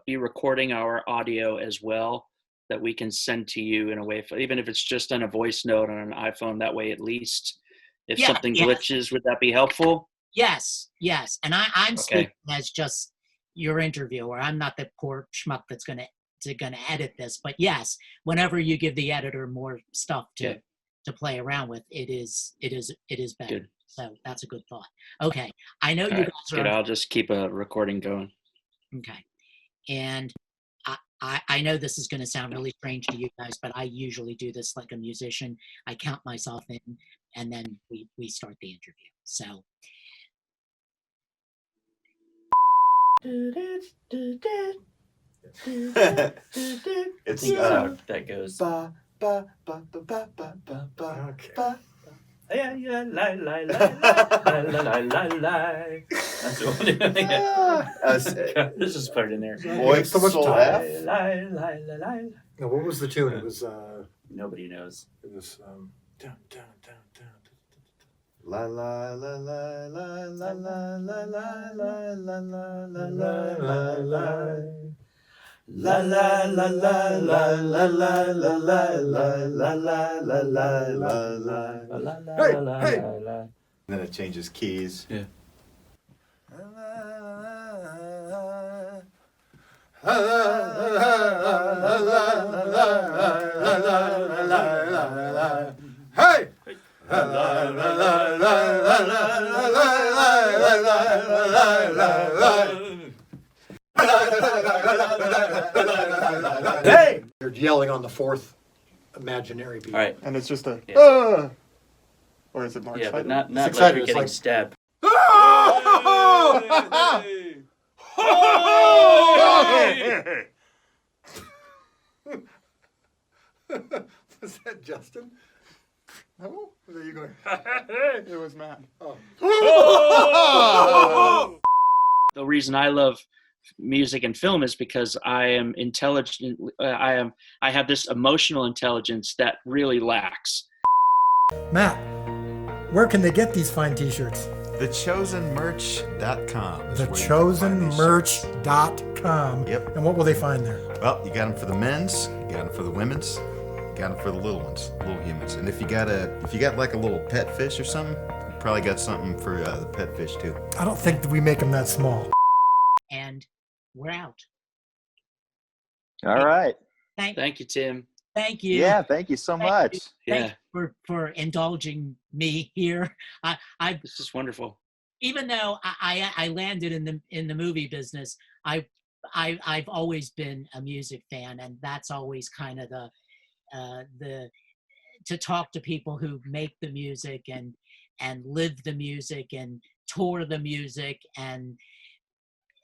C: be recording our audio as well, that we can send to you in a way, even if it's just on a voice note on an iPhone? That way, at least, if something glitches, would that be helpful?
A: Yes. And I'm speaking as just your interviewer. I'm not the poor schmuck that's going to edit this. But yes, whenever you give the editor more stuff to play around with, it is better. Good. So that's a good thought. Okay, I know you guys are.
C: Good. I'll just keep a recording going.
A: Okay, and I know this is going to sound really strange to you guys, but I usually do this like a musician. I count myself in, and then we start the interview. So.
F: It's that goes. Let's just put it in there.
E: Boy, so much time.
F: No,
E: what was the tune? It was
F: nobody knows.
E: It was down.
F: La la la la la la la la la la la la la la. La la la la la la la la la la la la la. Hey. Then it changes keys. Yeah. Hey.
E: Hey! They're yelling on the 4th imaginary beat.
F: All right.
B: And it's just a, or is it Mark's
F: but
B: fighting?
F: not like
E: excited.
F: you're getting
E: It's
F: stabbed.
E: Was that Justin? No? There you go.
B: It was Matt.
E: Oh.
C: The reason I love music and film is because I am intelligent. I have this emotional intelligence that really lacks.
E: Matt, where can they get these fine t-shirts?
G: TheChosenMerch.com.
E: TheChosenMerch.com.
G: Yep.
E: And what will they find there?
G: Well, you got them for the men's, you got them for the women's, Got them for the little ones, little humans. And if you got like a little pet fish or something, you probably got something for the pet fish too.
E: I don't think that we make them that small.
A: And we're out.
B: All right.
C: Thank you, Tim.
A: Thank you.
B: Yeah, thank you so much.
A: Thank you for indulging me here.
C: This is wonderful.
A: Even though I landed in the movie business, I've always been a music fan, and that's always kind of the to talk to people who make the music and live the music and tour the music, and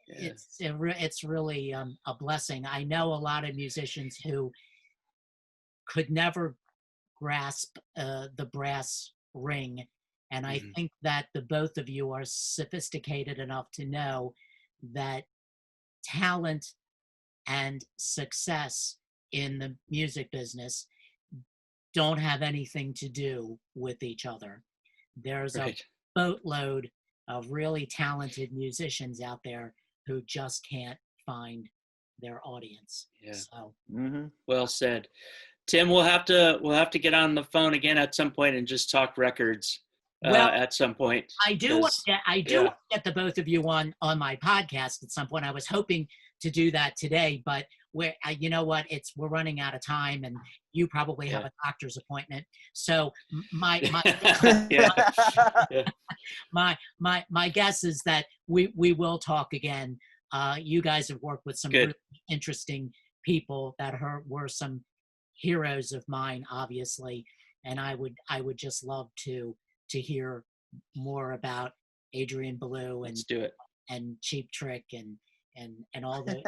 A: it's really a blessing. I know a lot of musicians who could never grasp the brass ring, and I think that the both of you are sophisticated enough to know that talent and success in the music business don't have anything to do with each other. There's a boatload of really talented musicians out there who just can't find their audience.
C: Yeah.
A: So.
C: Well said. Tim, we'll have to get on the phone again at some point and just talk records at some point.
A: I do want to get the both of you on my podcast at some point. I was hoping to do that today, but you know what? We're running out of time, and you probably have a doctor's appointment. So my my guess is that we will talk again. You guys have worked with some really interesting people that were some heroes of mine, obviously, and I would just love to hear more about Adrian Belew and Cheap Trick and all the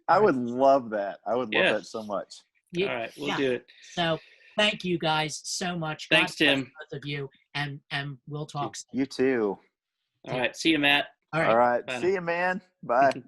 B: I would love that. I would love that so much.
C: All right, we'll do it.
A: So thank you guys so much.
C: Thanks, Tim.
A: Both of you, and we'll talk soon.
B: You too.
C: All right, see you, Matt.
B: All right. See you, man. Bye.